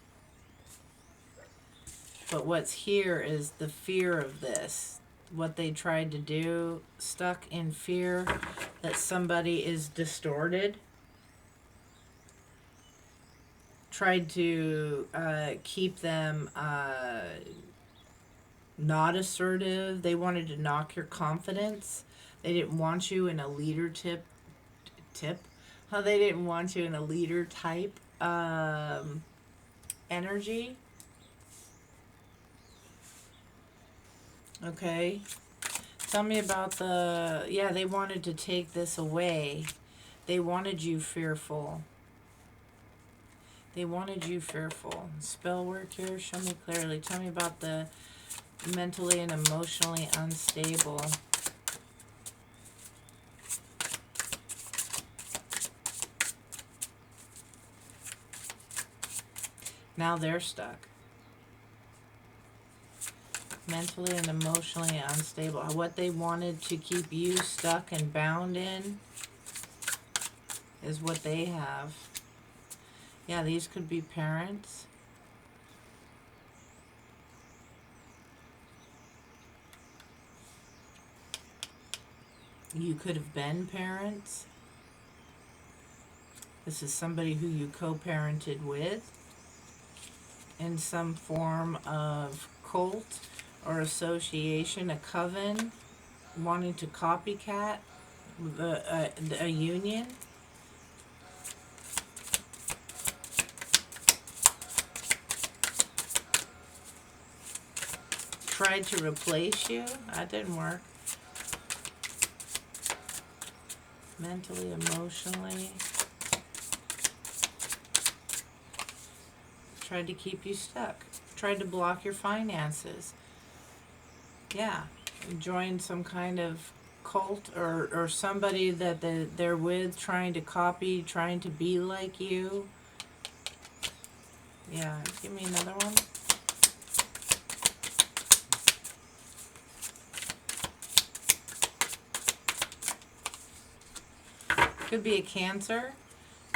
But what's here is the fear of this. What they tried to do, stuck in fear that somebody is distorted. Tried to keep them not assertive. They wanted to knock your confidence. They didn't want you in a leader tip. How they didn't want you in a leader type energy. Okay. Tell me about the... Yeah, they wanted to take this away. They wanted you fearful. They wanted you fearful. Spell work here. Show me clearly. Tell me about the mentally and emotionally unstable. Now they're stuck. Mentally and emotionally unstable. What they wanted to keep you stuck and bound in is what they have. Yeah, these could be parents. You could have been parents. This is somebody who you co-parented with in some form of cult or association, a coven, wanting to copycat a union. Tried to replace you. That didn't work. Mentally, emotionally. Tried to keep you stuck. Tried to block your finances. Yeah, join some kind of cult or somebody that they're with, trying to copy, trying to be like you. Yeah, give me another one. Could be a Cancer.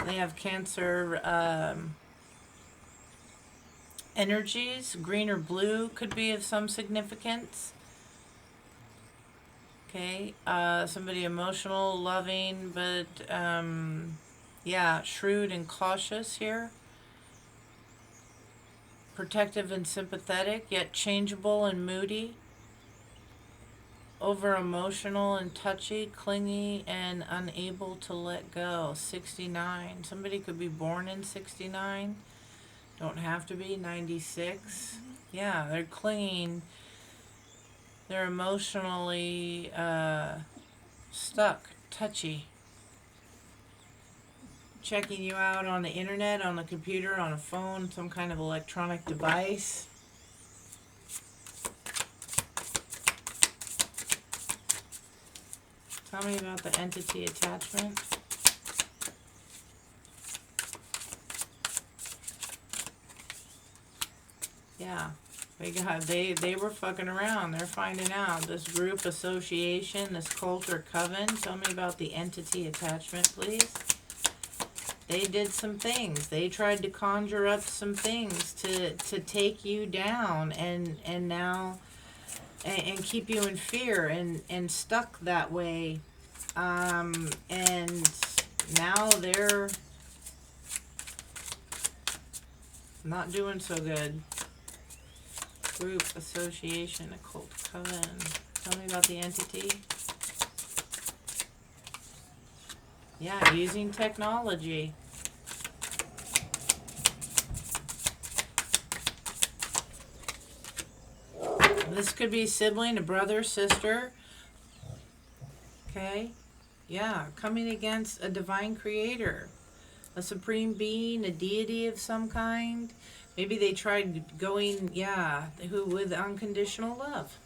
They have Cancer energies. Green or blue could be of some significance. Okay, somebody emotional, loving, but yeah, shrewd and cautious here. Protective and sympathetic, yet changeable and moody. Over emotional and touchy, clingy, and unable to let go. 69. Somebody could be born in 69. Don't have to be. 96. Yeah, they're clinging. They're emotionally stuck, touchy. Checking you out on the internet, on the computer, on a phone, some kind of electronic device. Tell me about the entity attachment. Yeah. They were fucking around. They're finding out. This group, association, this cult or coven. Tell me about the entity attachment, please. They did some things. They tried to conjure up some things to take you down and now and keep you in fear and stuck that way. And now they're not doing so good. Group, association, occult, coven. Tell me about the entity. Yeah, using technology. This could be a sibling, a brother, sister, Okay? Yeah, coming against a divine creator, a supreme being, a deity of some kind. Maybe they tried going, yeah, who with unconditional love.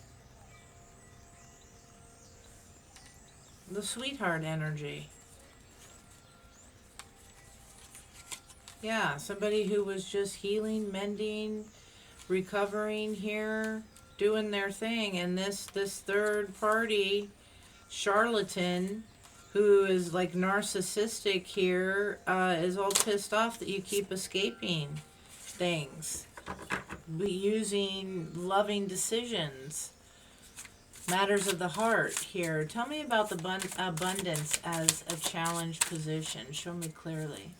The sweetheart energy. Yeah, somebody who was just healing, mending, recovering here, doing their thing, and this third party charlatan who is like narcissistic here is all pissed off that you keep escaping things, using loving decisions, matters of the heart here. Tell me about the abundance as a challenge position. Show me clearly.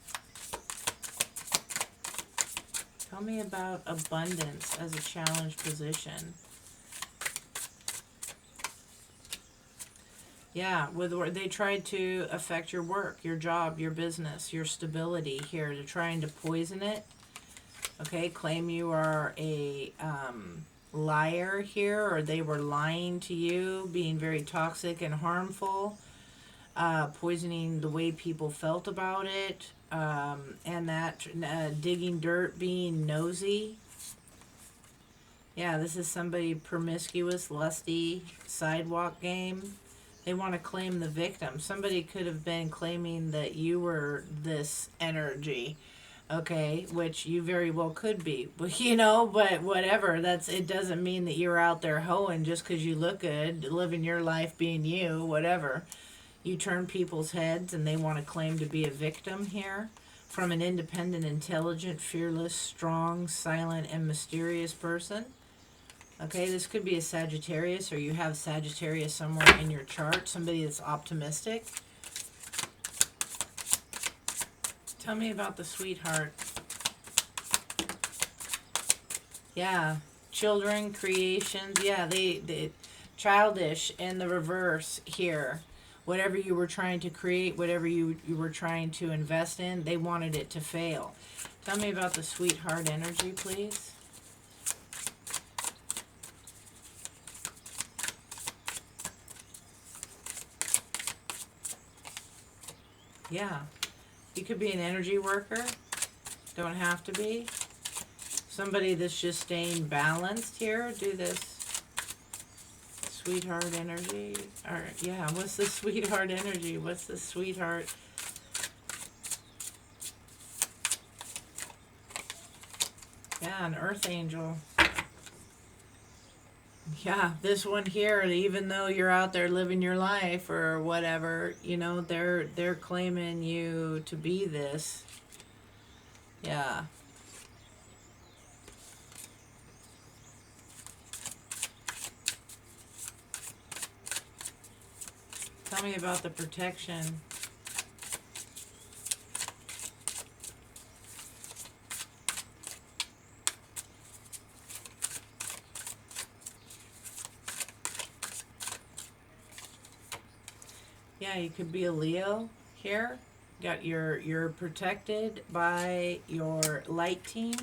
Tell me about abundance as a challenge position. Yeah, they tried to affect your work, your job, your business, your stability here. They're trying to poison it. Okay, claim you are a liar here, or they were lying to you, being very toxic and harmful, poisoning the way people felt about it, and that digging dirt, being nosy. Yeah, this is somebody promiscuous, lusty, sidewalk game. They want to claim the victim. Somebody could have been claiming that you were this energy, okay, which you very well could be. But but whatever. It doesn't mean that you're out there hoeing just because you look good, living your life, being you, whatever. You turn people's heads, and they want to claim to be a victim here. From an independent, intelligent, fearless, strong, silent, and mysterious person. Okay, this could be a Sagittarius, or you have Sagittarius somewhere in your chart. Somebody that's optimistic. Tell me about the sweetheart. Yeah, children, creations. Yeah, they childish in the reverse here. Whatever you were trying to create, whatever you were trying to invest in, they wanted it to fail. Tell me about the sweetheart energy, please. Yeah, you could be an energy worker. Don't have to be. Somebody that's just staying balanced here. Do this. Sweetheart energy. All right, yeah, what's the sweetheart energy? What's the sweetheart? Yeah, an earth angel. Yeah, this one here, even though you're out there living your life or whatever, they're claiming you to be this. Yeah. Tell me about the protection. Yeah, you could be a Leo here. You're protected by your light team.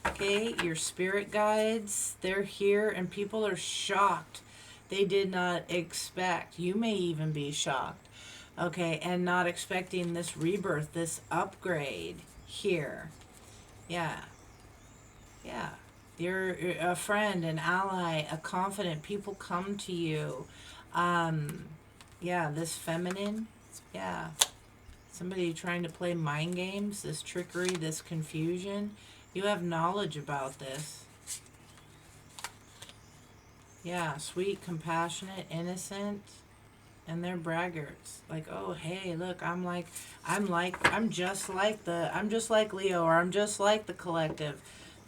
Okay, your spirit guides, they're here, and people are shocked. They did not expect. You may even be shocked. Okay, and not expecting this rebirth, this upgrade here. Yeah. Yeah. You're a friend, an ally, a confident. People come to you. Um, yeah, this feminine. Yeah. Somebody trying to play mind games, this trickery, this confusion. You have knowledge about this. Yeah, sweet, compassionate, innocent, and they're braggarts. Like, oh, hey, look, I'm just like Leo, or I'm just like the collective.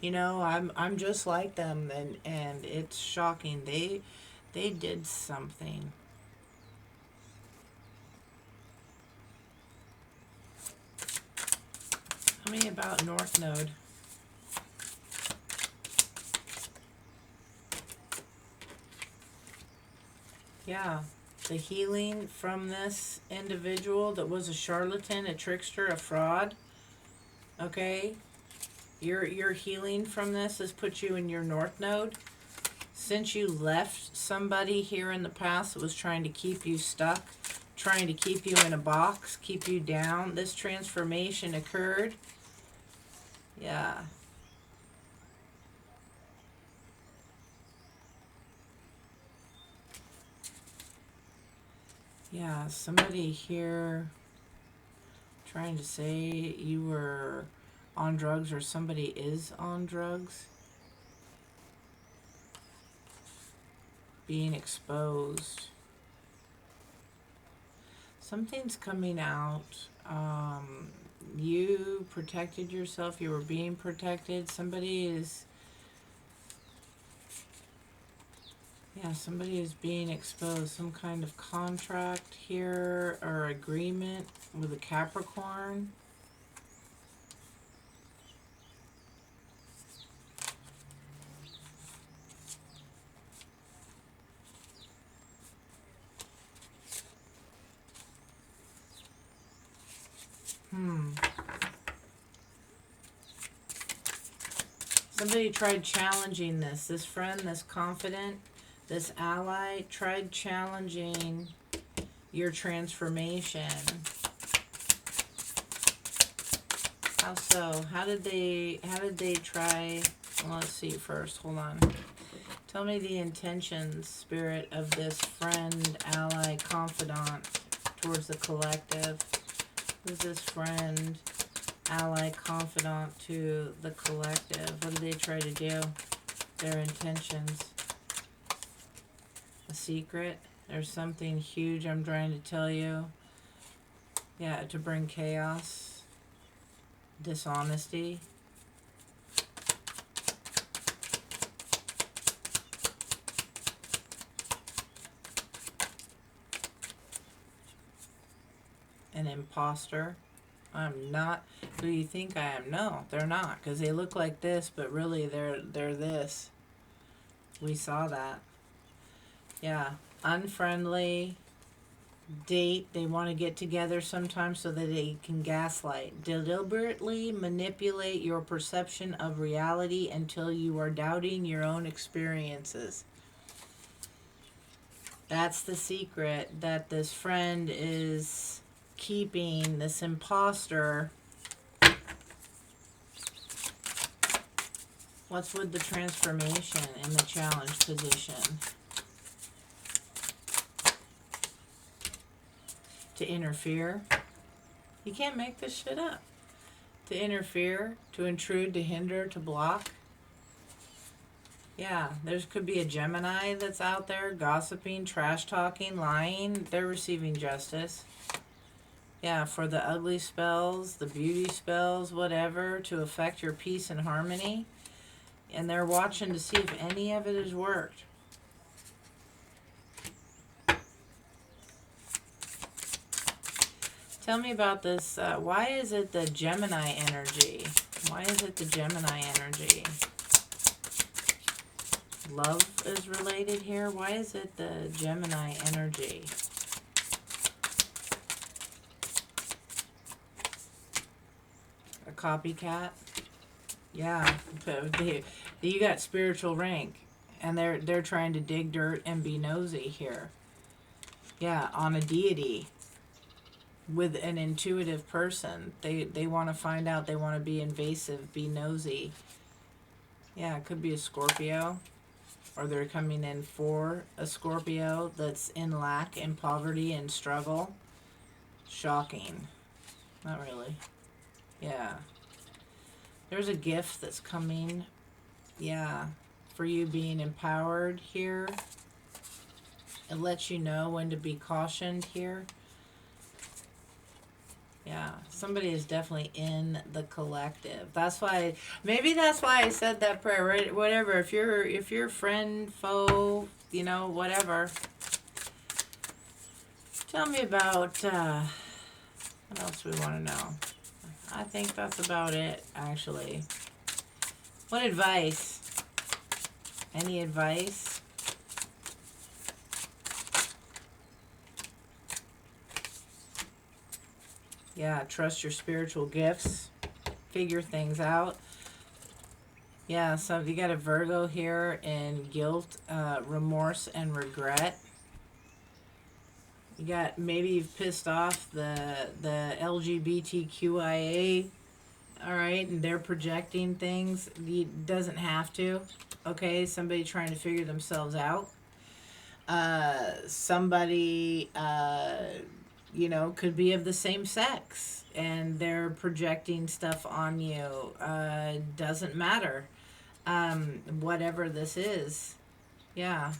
I'm just like them, and it's shocking. They did something. Tell me about North Node. Yeah, the healing from this individual that was a charlatan, a trickster, a fraud. Okay, your healing from this has put you in your North Node. since you left somebody here in the past that was trying to keep you stuck, trying to keep you in a box, keep you down, this transformation occurred. Yeah. Yeah, somebody here trying to say you were on drugs, or somebody is on drugs. Being exposed. Something's coming out. You protected yourself. You were being protected. Somebody is... Yeah, somebody is being exposed. Some kind of contract here or agreement with a Capricorn. Somebody tried challenging this. This friend, this confidant, this ally tried challenging your transformation. How so? How did they try? Well, let's see first. Hold on. Tell me the intentions, spirit, of this friend, ally, confidant towards the collective. Who's this friend, ally, confidant to the collective? What do they try to do? Their intentions. A secret? There's something huge I'm trying to tell you. Yeah, to bring chaos. Dishonesty. An imposter. I'm not who you think I am. No, they're not, because they look like this, but really they're this. We saw that. Yeah, unfriendly, date. They want to get together sometimes so that they can gaslight. Deliberately manipulate your perception of reality until you are doubting your own experiences. That's the secret that this friend is keeping, this imposter. What's with the transformation in the challenge position? To interfere. You can't make this shit up. To interfere, to intrude, to hinder, to block. Yeah, there could be a Gemini that's out there gossiping, trash talking, lying. They're receiving justice. Yeah, for the ugly spells, the beauty spells, whatever, to affect your peace and harmony. And they're watching to see if any of it has worked. Tell me about this. Why is it the Gemini energy? Why is it the Gemini energy? Love is related here. Why is it the Gemini energy? A copycat? Yeah. You got spiritual rank. And they're trying to dig dirt and be nosy here. Yeah, on a deity. With an intuitive person. They want to find out. They want to be invasive, be nosy. Yeah, it could be a Scorpio. Or they're coming in for a Scorpio that's in lack, in poverty, and struggle. Shocking. Not really. Yeah. There's a gift that's coming. Yeah. For you being empowered here. It lets you know when to be cautioned here. Yeah, somebody is definitely in the collective. That's why, maybe that's why I said that prayer, right? Whatever. If you're friend, foe, you know, whatever. Tell me about, what else we want to know? I think that's about it, actually. What advice? Any advice? Yeah, trust your spiritual gifts. Figure things out. Yeah, so you got a Virgo here in guilt, remorse, and regret. You got, maybe you've pissed off the LGBTQIA, all right, and they're projecting things. Doesn't have to. Okay, somebody trying to figure themselves out. Somebody, could be of the same sex and they're projecting stuff on you. Doesn't matter. Whatever this is. Yeah.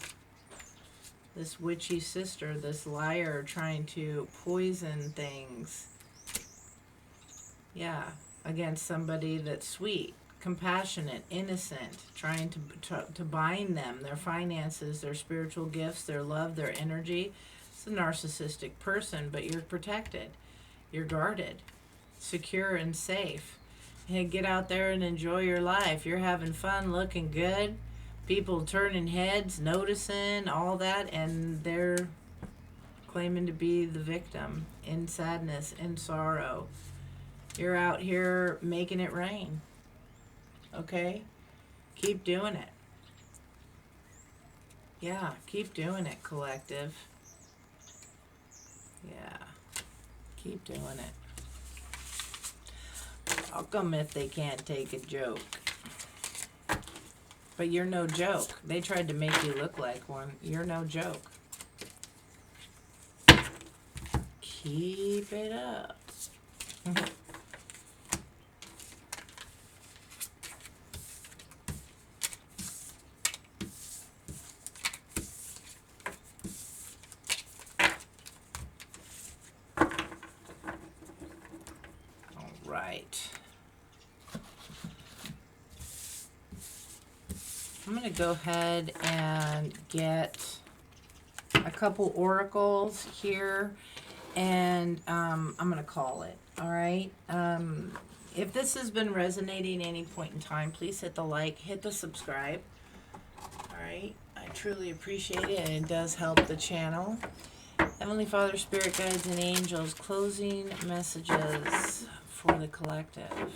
This witchy sister, this liar trying to poison things. Yeah. Against somebody that's sweet, compassionate, innocent, trying to bind them, their finances, their spiritual gifts, their love, their energy. It's a narcissistic person, but you're protected. You're guarded, secure, and safe. Hey, get out there and enjoy your life. You're having fun, looking good. People turning heads, noticing, all that, and they're claiming to be the victim in sadness, in sorrow. You're out here making it rain. Okay? Keep doing it. Yeah, keep doing it, collective. Yeah, keep doing it. How come if they can't take a joke? But you're no joke. They tried to make you look like one. You're no joke. Keep it up. All right. I'm going to go ahead and get a couple oracles here, and I'm going to call it. All right. If this has been resonating at any point in time, please hit the like, hit the subscribe. All right. I truly appreciate it, and it does help the channel. Heavenly Father, Spirit Guides, and Angels, closing messages for the collective.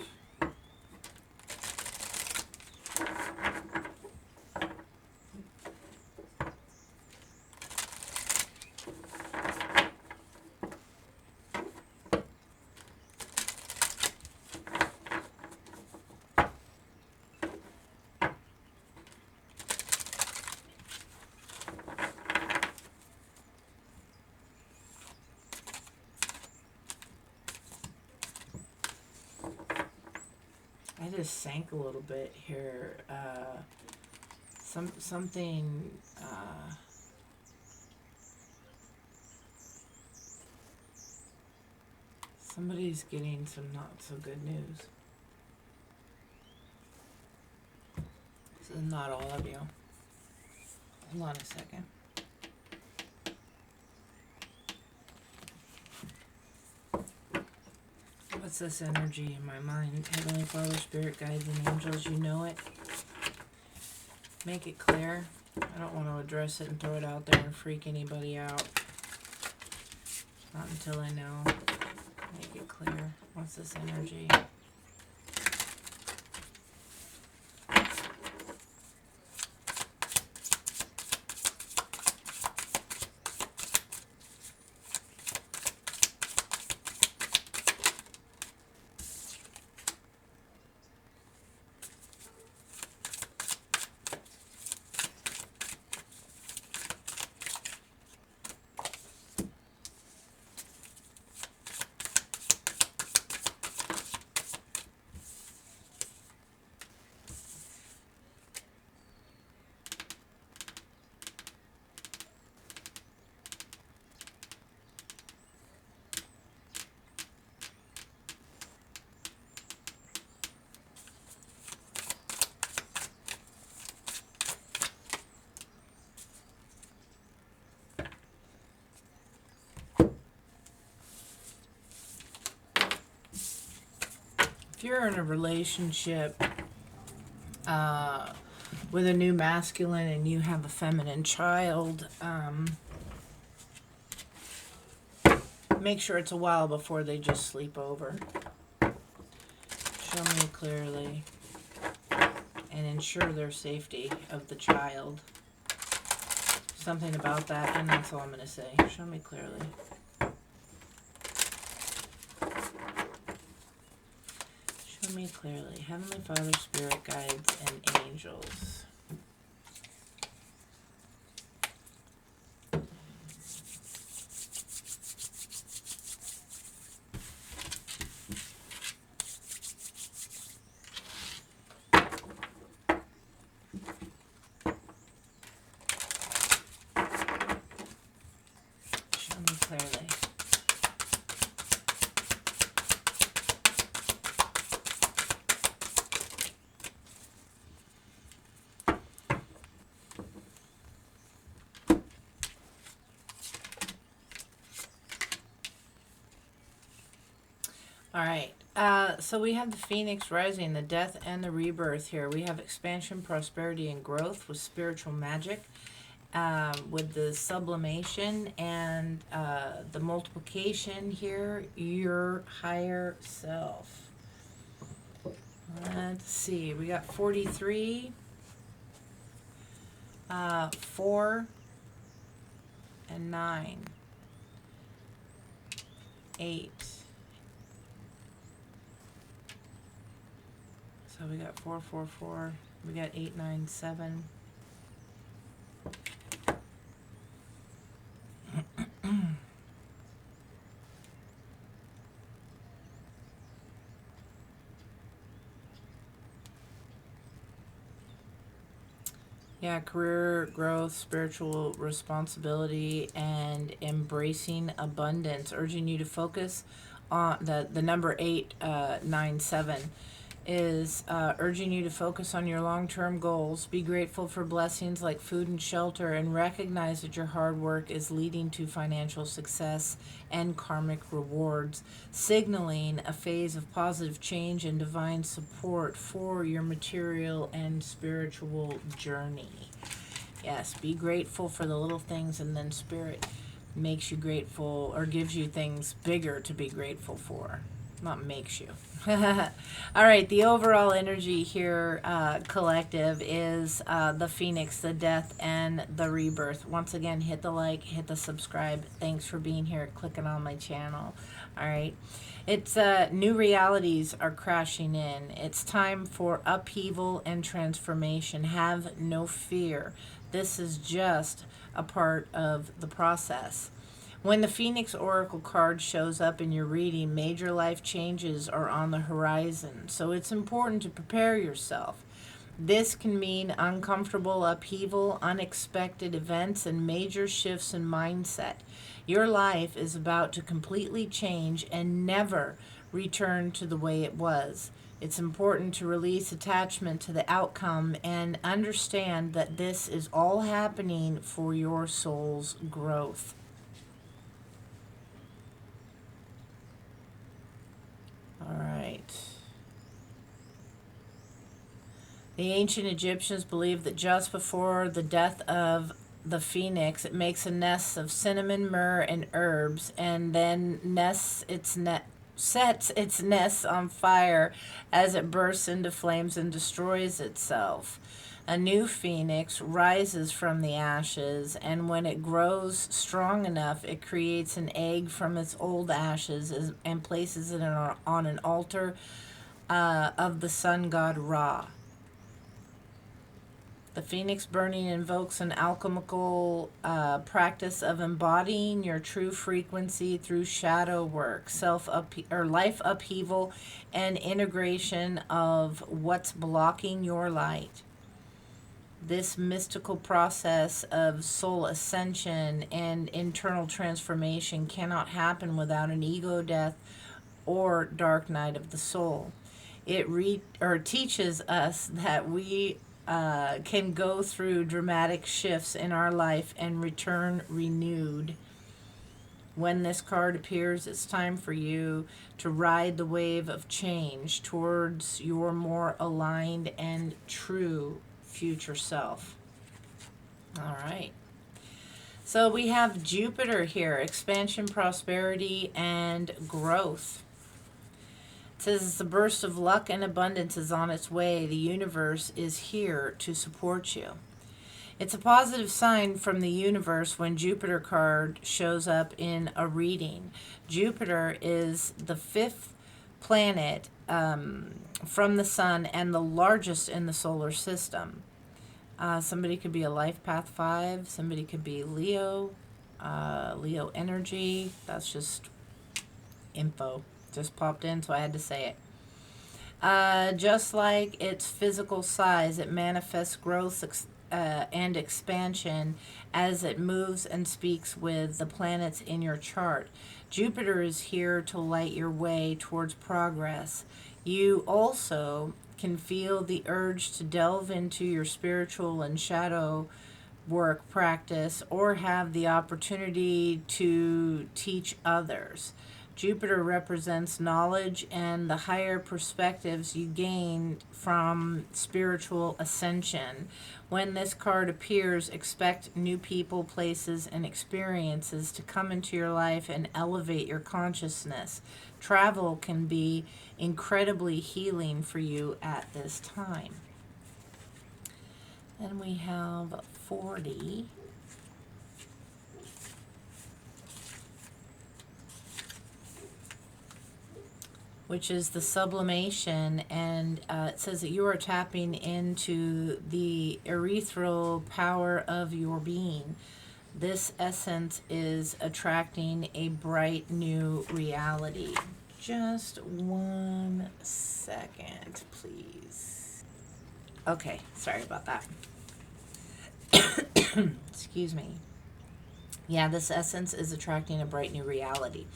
I just sank a little bit here. Something. Somebody's getting some not so good news. This is not all of you. Hold on a second. What's this energy in my mind? Heavenly Father, Spirit Guides, and Angels, you know it. Make it clear. I don't want to address it and throw it out there and freak anybody out. Not until I know. Make it clear. What's this energy? If you're in a relationship with a new masculine and you have a feminine child, make sure it's a while before they just sleep over. Show me clearly. and ensure their safety of the child. Something about that, and that's all I'm going to say. Show me clearly. Show me clearly. Heavenly Father, Spirit Guides, and Angels. Show me clearly. All right. So we have the Phoenix rising, the death and the rebirth here. We have expansion, prosperity, and growth with spiritual magic, with the sublimation and the multiplication here, your higher self. Let's see. We got 43, 4, and 9, 8. So we got 4, 4, 4. We got 8, 9, 7. Yeah, career growth, spiritual responsibility, and embracing abundance. Urging you to focus on the number 8, 9, 7 is urging you to focus on your long-term goals. Be grateful for blessings like food and shelter, and recognize that your hard work is leading to financial success and karmic rewards, signaling a phase of positive change and divine support for your material and spiritual journey. Yes, be grateful for the little things, and then Spirit makes you grateful, or gives you things bigger to be grateful for. Not makes you. All right, the overall energy here, collective, is the Phoenix, the death, and the rebirth. Once again, hit the like, hit the subscribe. Thanks for being here, clicking on my channel. All right, it's new realities are crashing in. It's time for upheaval and transformation. Have no fear. This is just a part of the process. When the Phoenix Oracle card shows up in your reading, major life changes are on the horizon, so it's important to prepare yourself. This can mean uncomfortable upheaval, unexpected events, and major shifts in mindset. Your life is about to completely change and never return to the way it was. It's important to release attachment to the outcome and understand that this is all happening for your soul's growth. All right. The ancient Egyptians believed that just before the death of the phoenix, it makes a nest of cinnamon, myrrh, and herbs, and then sets its nest on fire as it bursts into flames and destroys itself. A new phoenix rises from the ashes, and when it grows strong enough, it creates an egg from its old ashes and places it on an altar of the sun god Ra. The phoenix burning invokes an alchemical practice of embodying your true frequency through shadow work, life upheaval, and integration of what's blocking your light. This mystical process of soul ascension and internal transformation cannot happen without an ego death or dark night of the soul. It teaches us that we can go through dramatic shifts in our life and return renewed. When this card appears, it's time for you to ride the wave of change towards your more aligned and true future self. All right. So we have Jupiter here, expansion, prosperity, and growth. It says a burst of luck and abundance is on its way. The universe is here to support you. It's a positive sign from the universe when Jupiter card shows up in a reading. Jupiter is the fifth planet from the sun and the largest in the solar system. Somebody could be a life path 5. Somebody could be Leo, Leo energy. That's just info. Just popped in, so I had to say it. Just like its physical size, it manifests growth and expansion as it moves and speaks with the planets in your chart. Jupiter is here to light your way towards progress. You also can feel the urge to delve into your spiritual and shadow work practice or have the opportunity to teach others. Jupiter represents knowledge and the higher perspectives you gain from spiritual ascension. When this card appears, expect new people, places, and experiences to come into your life and elevate your consciousness. Travel can be incredibly healing for you at this time. Then we have 40. Which is the sublimation, and it says that you are tapping into the ethereal power of your being. This essence is attracting a bright new reality. Just 1 second, please. Okay, sorry about that. Excuse me. Yeah, this essence is attracting a bright new reality.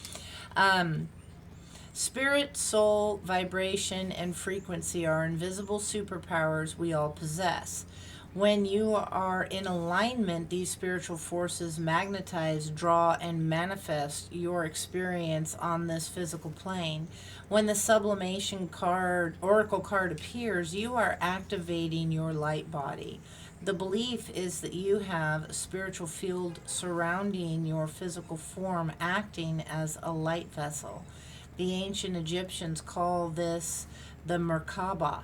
Spirit, soul, vibration, and frequency are invisible superpowers we all possess. When you are in alignment, these spiritual forces magnetize, draw, and manifest your experience on this physical plane. When the sublimation card, oracle card appears, you are activating your light body. The belief is that you have a spiritual field surrounding your physical form, acting as a light vessel. The ancient Egyptians call this the Merkaba,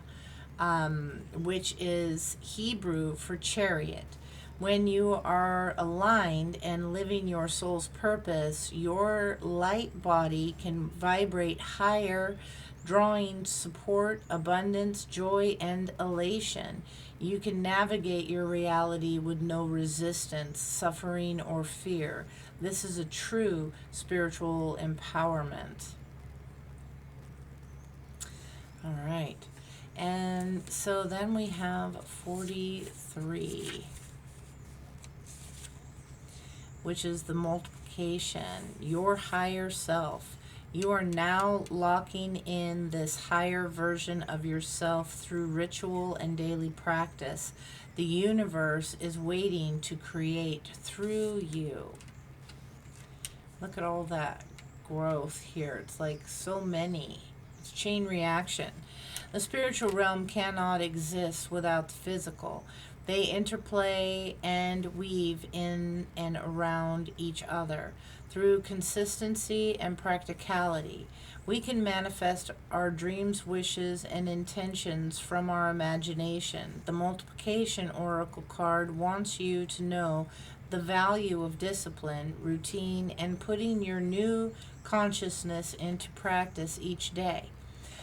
which is Hebrew for chariot. When you are aligned and living your soul's purpose, your light body can vibrate higher, drawing support, abundance, joy, and elation. You can navigate your reality with no resistance, suffering, or fear. This is a true spiritual empowerment. All right, and so then we have 43, which is the multiplication, your higher self. You are now locking in this higher version of yourself through ritual and daily practice. The universe is waiting to create through you. Look at all that growth here. It's like so many. It's chain reaction. The spiritual realm cannot exist without the physical. They interplay and weave in and around each other. Through consistency and practicality, we can manifest our dreams, wishes, and intentions from our imagination. The multiplication oracle card wants you to know the value of discipline, routine, and putting your new consciousness into practice each day.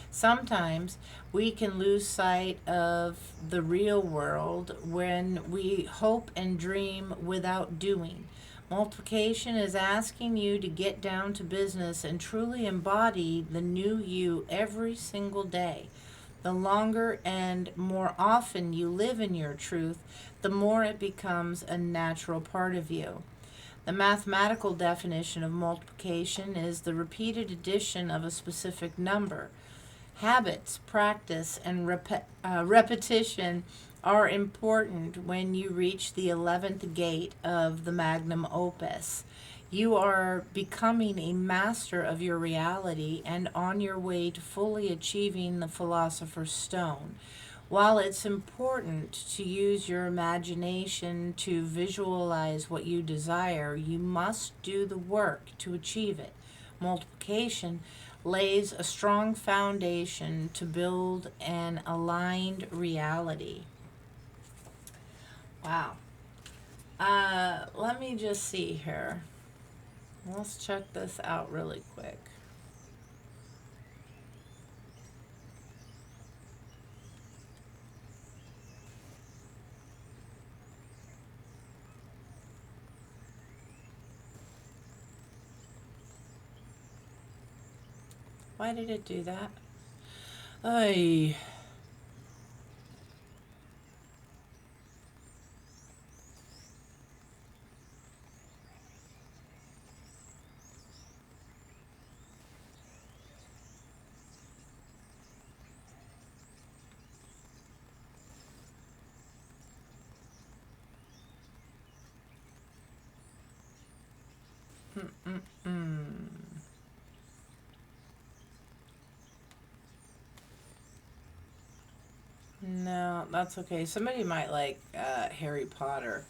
Sometimes we can lose sight of the real world when we hope and dream without doing. Multiplication is asking you to get down to business and truly embody the new you every single day. The longer and more often you live in your truth, the more it becomes a natural part of you. The mathematical definition of multiplication is the repeated addition of a specific number. Habits, practice, and repetition are important when you reach the 11th gate of the magnum opus. You are becoming a master of your reality and on your way to fully achieving the Philosopher's Stone. While it's important to use your imagination to visualize what you desire, you must do the work to achieve it. Multiplication lays a strong foundation to build an aligned reality. Wow. Let me just see here. Let's check this out really quick. Why did it do that? Ay. Mm-mm-mm. No, that's okay. Somebody might like Harry Potter.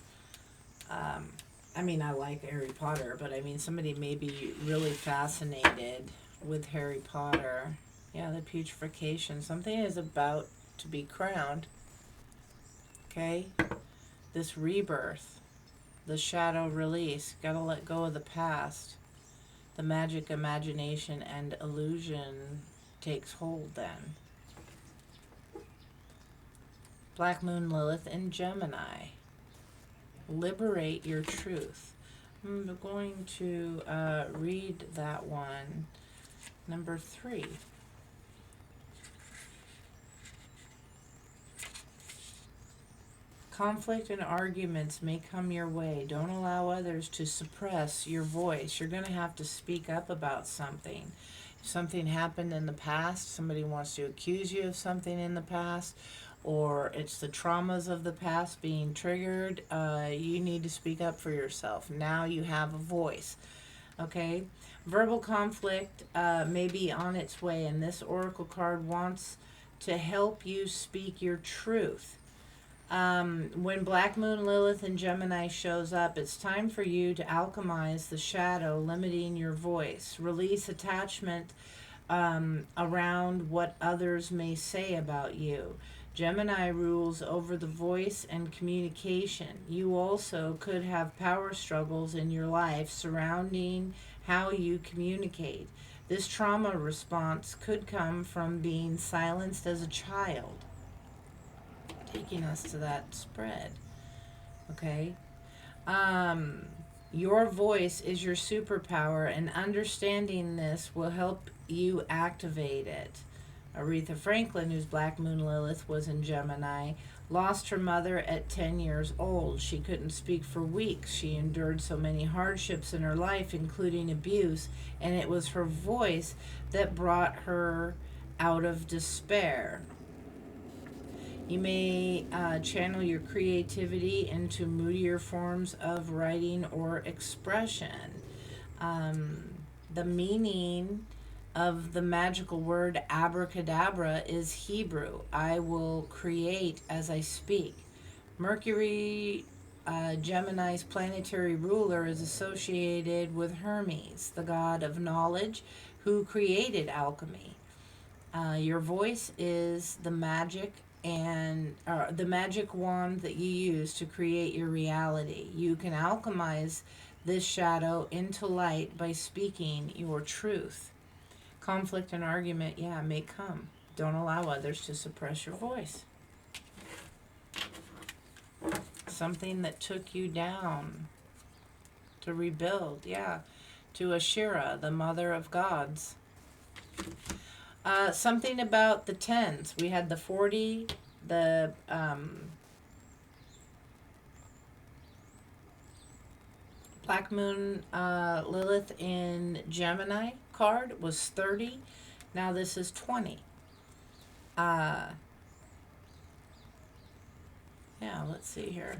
Um, I mean, I like Harry Potter, but I mean, somebody may be really fascinated with Harry Potter. Yeah, the putrefaction. Something is about to be crowned. Okay? This rebirth, the shadow release. Gotta let go of the past. The magic imagination and illusion takes hold then. Black Moon Lilith in Gemini. Liberate your truth. I'm going to read that one. Number 3. Conflict and arguments may come your way. Don't allow others to suppress your voice. You're going to have to speak up about something. If something happened in the past, somebody wants to accuse you of something in the past, or it's the traumas of the past being triggered, you need to speak up for yourself. Now you have a voice. Okay? Verbal conflict may be on its way, and this oracle card wants to help you speak your truth. When Black Moon Lilith in Gemini shows up, it's time for you to alchemize the shadow limiting your voice. Release attachment around what others may say about you. Gemini rules over the voice and communication. You also could have power struggles in your life surrounding how you communicate. This trauma response could come from being silenced as a child, taking us to that spread. Okay? Your voice is your superpower, and understanding this will help you activate it. Aretha Franklin, whose Black Moon Lilith was in Gemini, lost her mother at 10 years old. She couldn't speak for weeks. She endured so many hardships in her life, including abuse, and it was her voice that brought her out of despair. You may channel your creativity into moodier forms of writing or expression. The meaning of the magical word abracadabra is Hebrew. I will create as I speak. Mercury, Gemini's planetary ruler, is associated with Hermes, the god of knowledge, who created alchemy. Your voice is the magic and the magic wand that you use to create your reality. You can alchemize this shadow into light by speaking your truth. Conflict and argument, may come. Don't allow others to suppress your voice. Something that took you down to rebuild, to Ashera, the mother of gods. Something about the 10s. We had the 40, the Black Moon Lilith in Gemini card was 30. Now this is 20. Let's see here.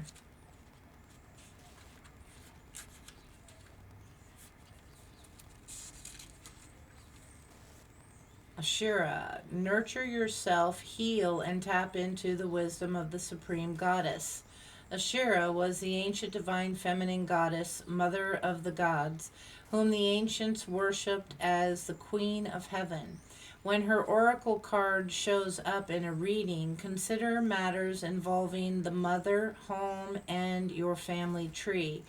Ashera, nurture yourself, heal, and tap into the wisdom of the Supreme Goddess. Ashera was the ancient divine feminine goddess, mother of the gods. whom the ancients worshipped as the Queen of Heaven. When her oracle card shows up in a reading, consider matters involving the mother, home, and your family tree.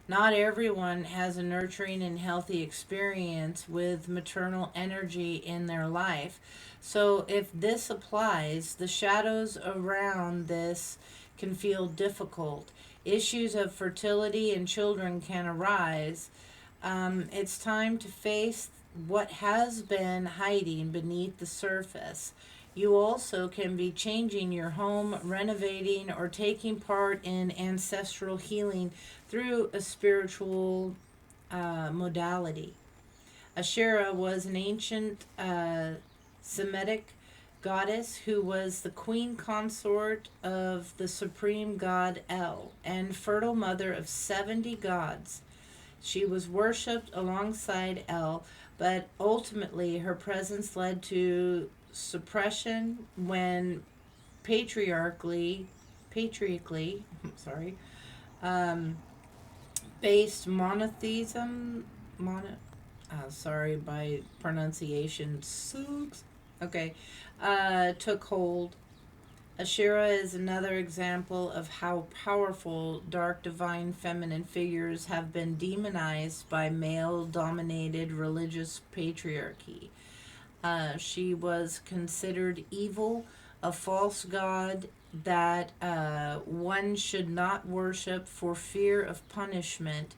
Not everyone has a nurturing and healthy experience with maternal energy in their life. So, if this applies, the shadows around this can feel difficult. Issues of fertility and children can arise. It's time to face what has been hiding beneath the surface. You also can be changing your home, renovating, or taking part in ancestral healing through a spiritual modality. Asherah was an ancient Semitic goddess who was the queen consort of the supreme god El and fertile mother of 70 gods. She was worshipped alongside El, but ultimately her presence led to suppression when patriarchally, um, based monotheism, sorry, my pronunciation sucks. Okay, took hold. Asherah is another example of how powerful dark divine feminine figures have been demonized by male dominated religious patriarchy. She was considered evil, a false god that one should not worship for fear of punishment,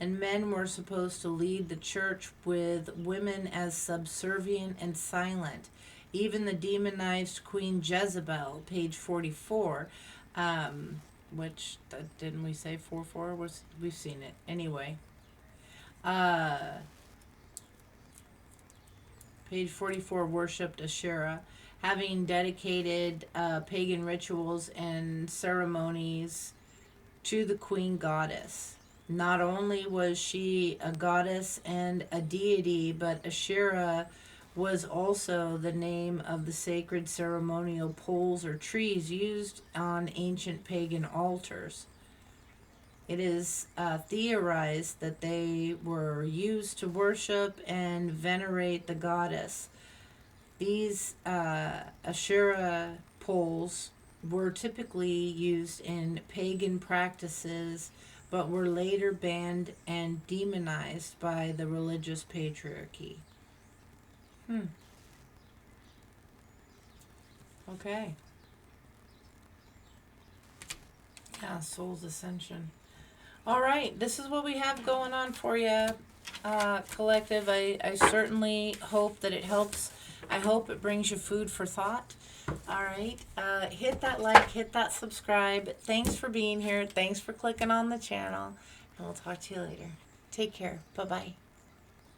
and men were supposed to lead the church with women as subservient and silent. Even the demonized Queen Jezebel, page 44, which, didn't we say 44? We've seen it. Anyway. Page 44, worshipped Asherah, having dedicated pagan rituals and ceremonies to the queen goddess. Not only was she a goddess and a deity, but Asherah was also the name of the sacred ceremonial poles or trees used on ancient pagan altars. It is theorized that they were used to worship and venerate the goddess. These Asherah poles were typically used in pagan practices, but were later banned and demonized by the religious patriarchy. Okay. Yeah, soul's ascension. All right, this is what we have going on for you, collective. I certainly hope that it helps. I hope it brings you food for thought. All right, hit that like, hit that subscribe. Thanks for being here. Thanks for clicking on the channel. And we'll talk to you later. Take care. Bye-bye.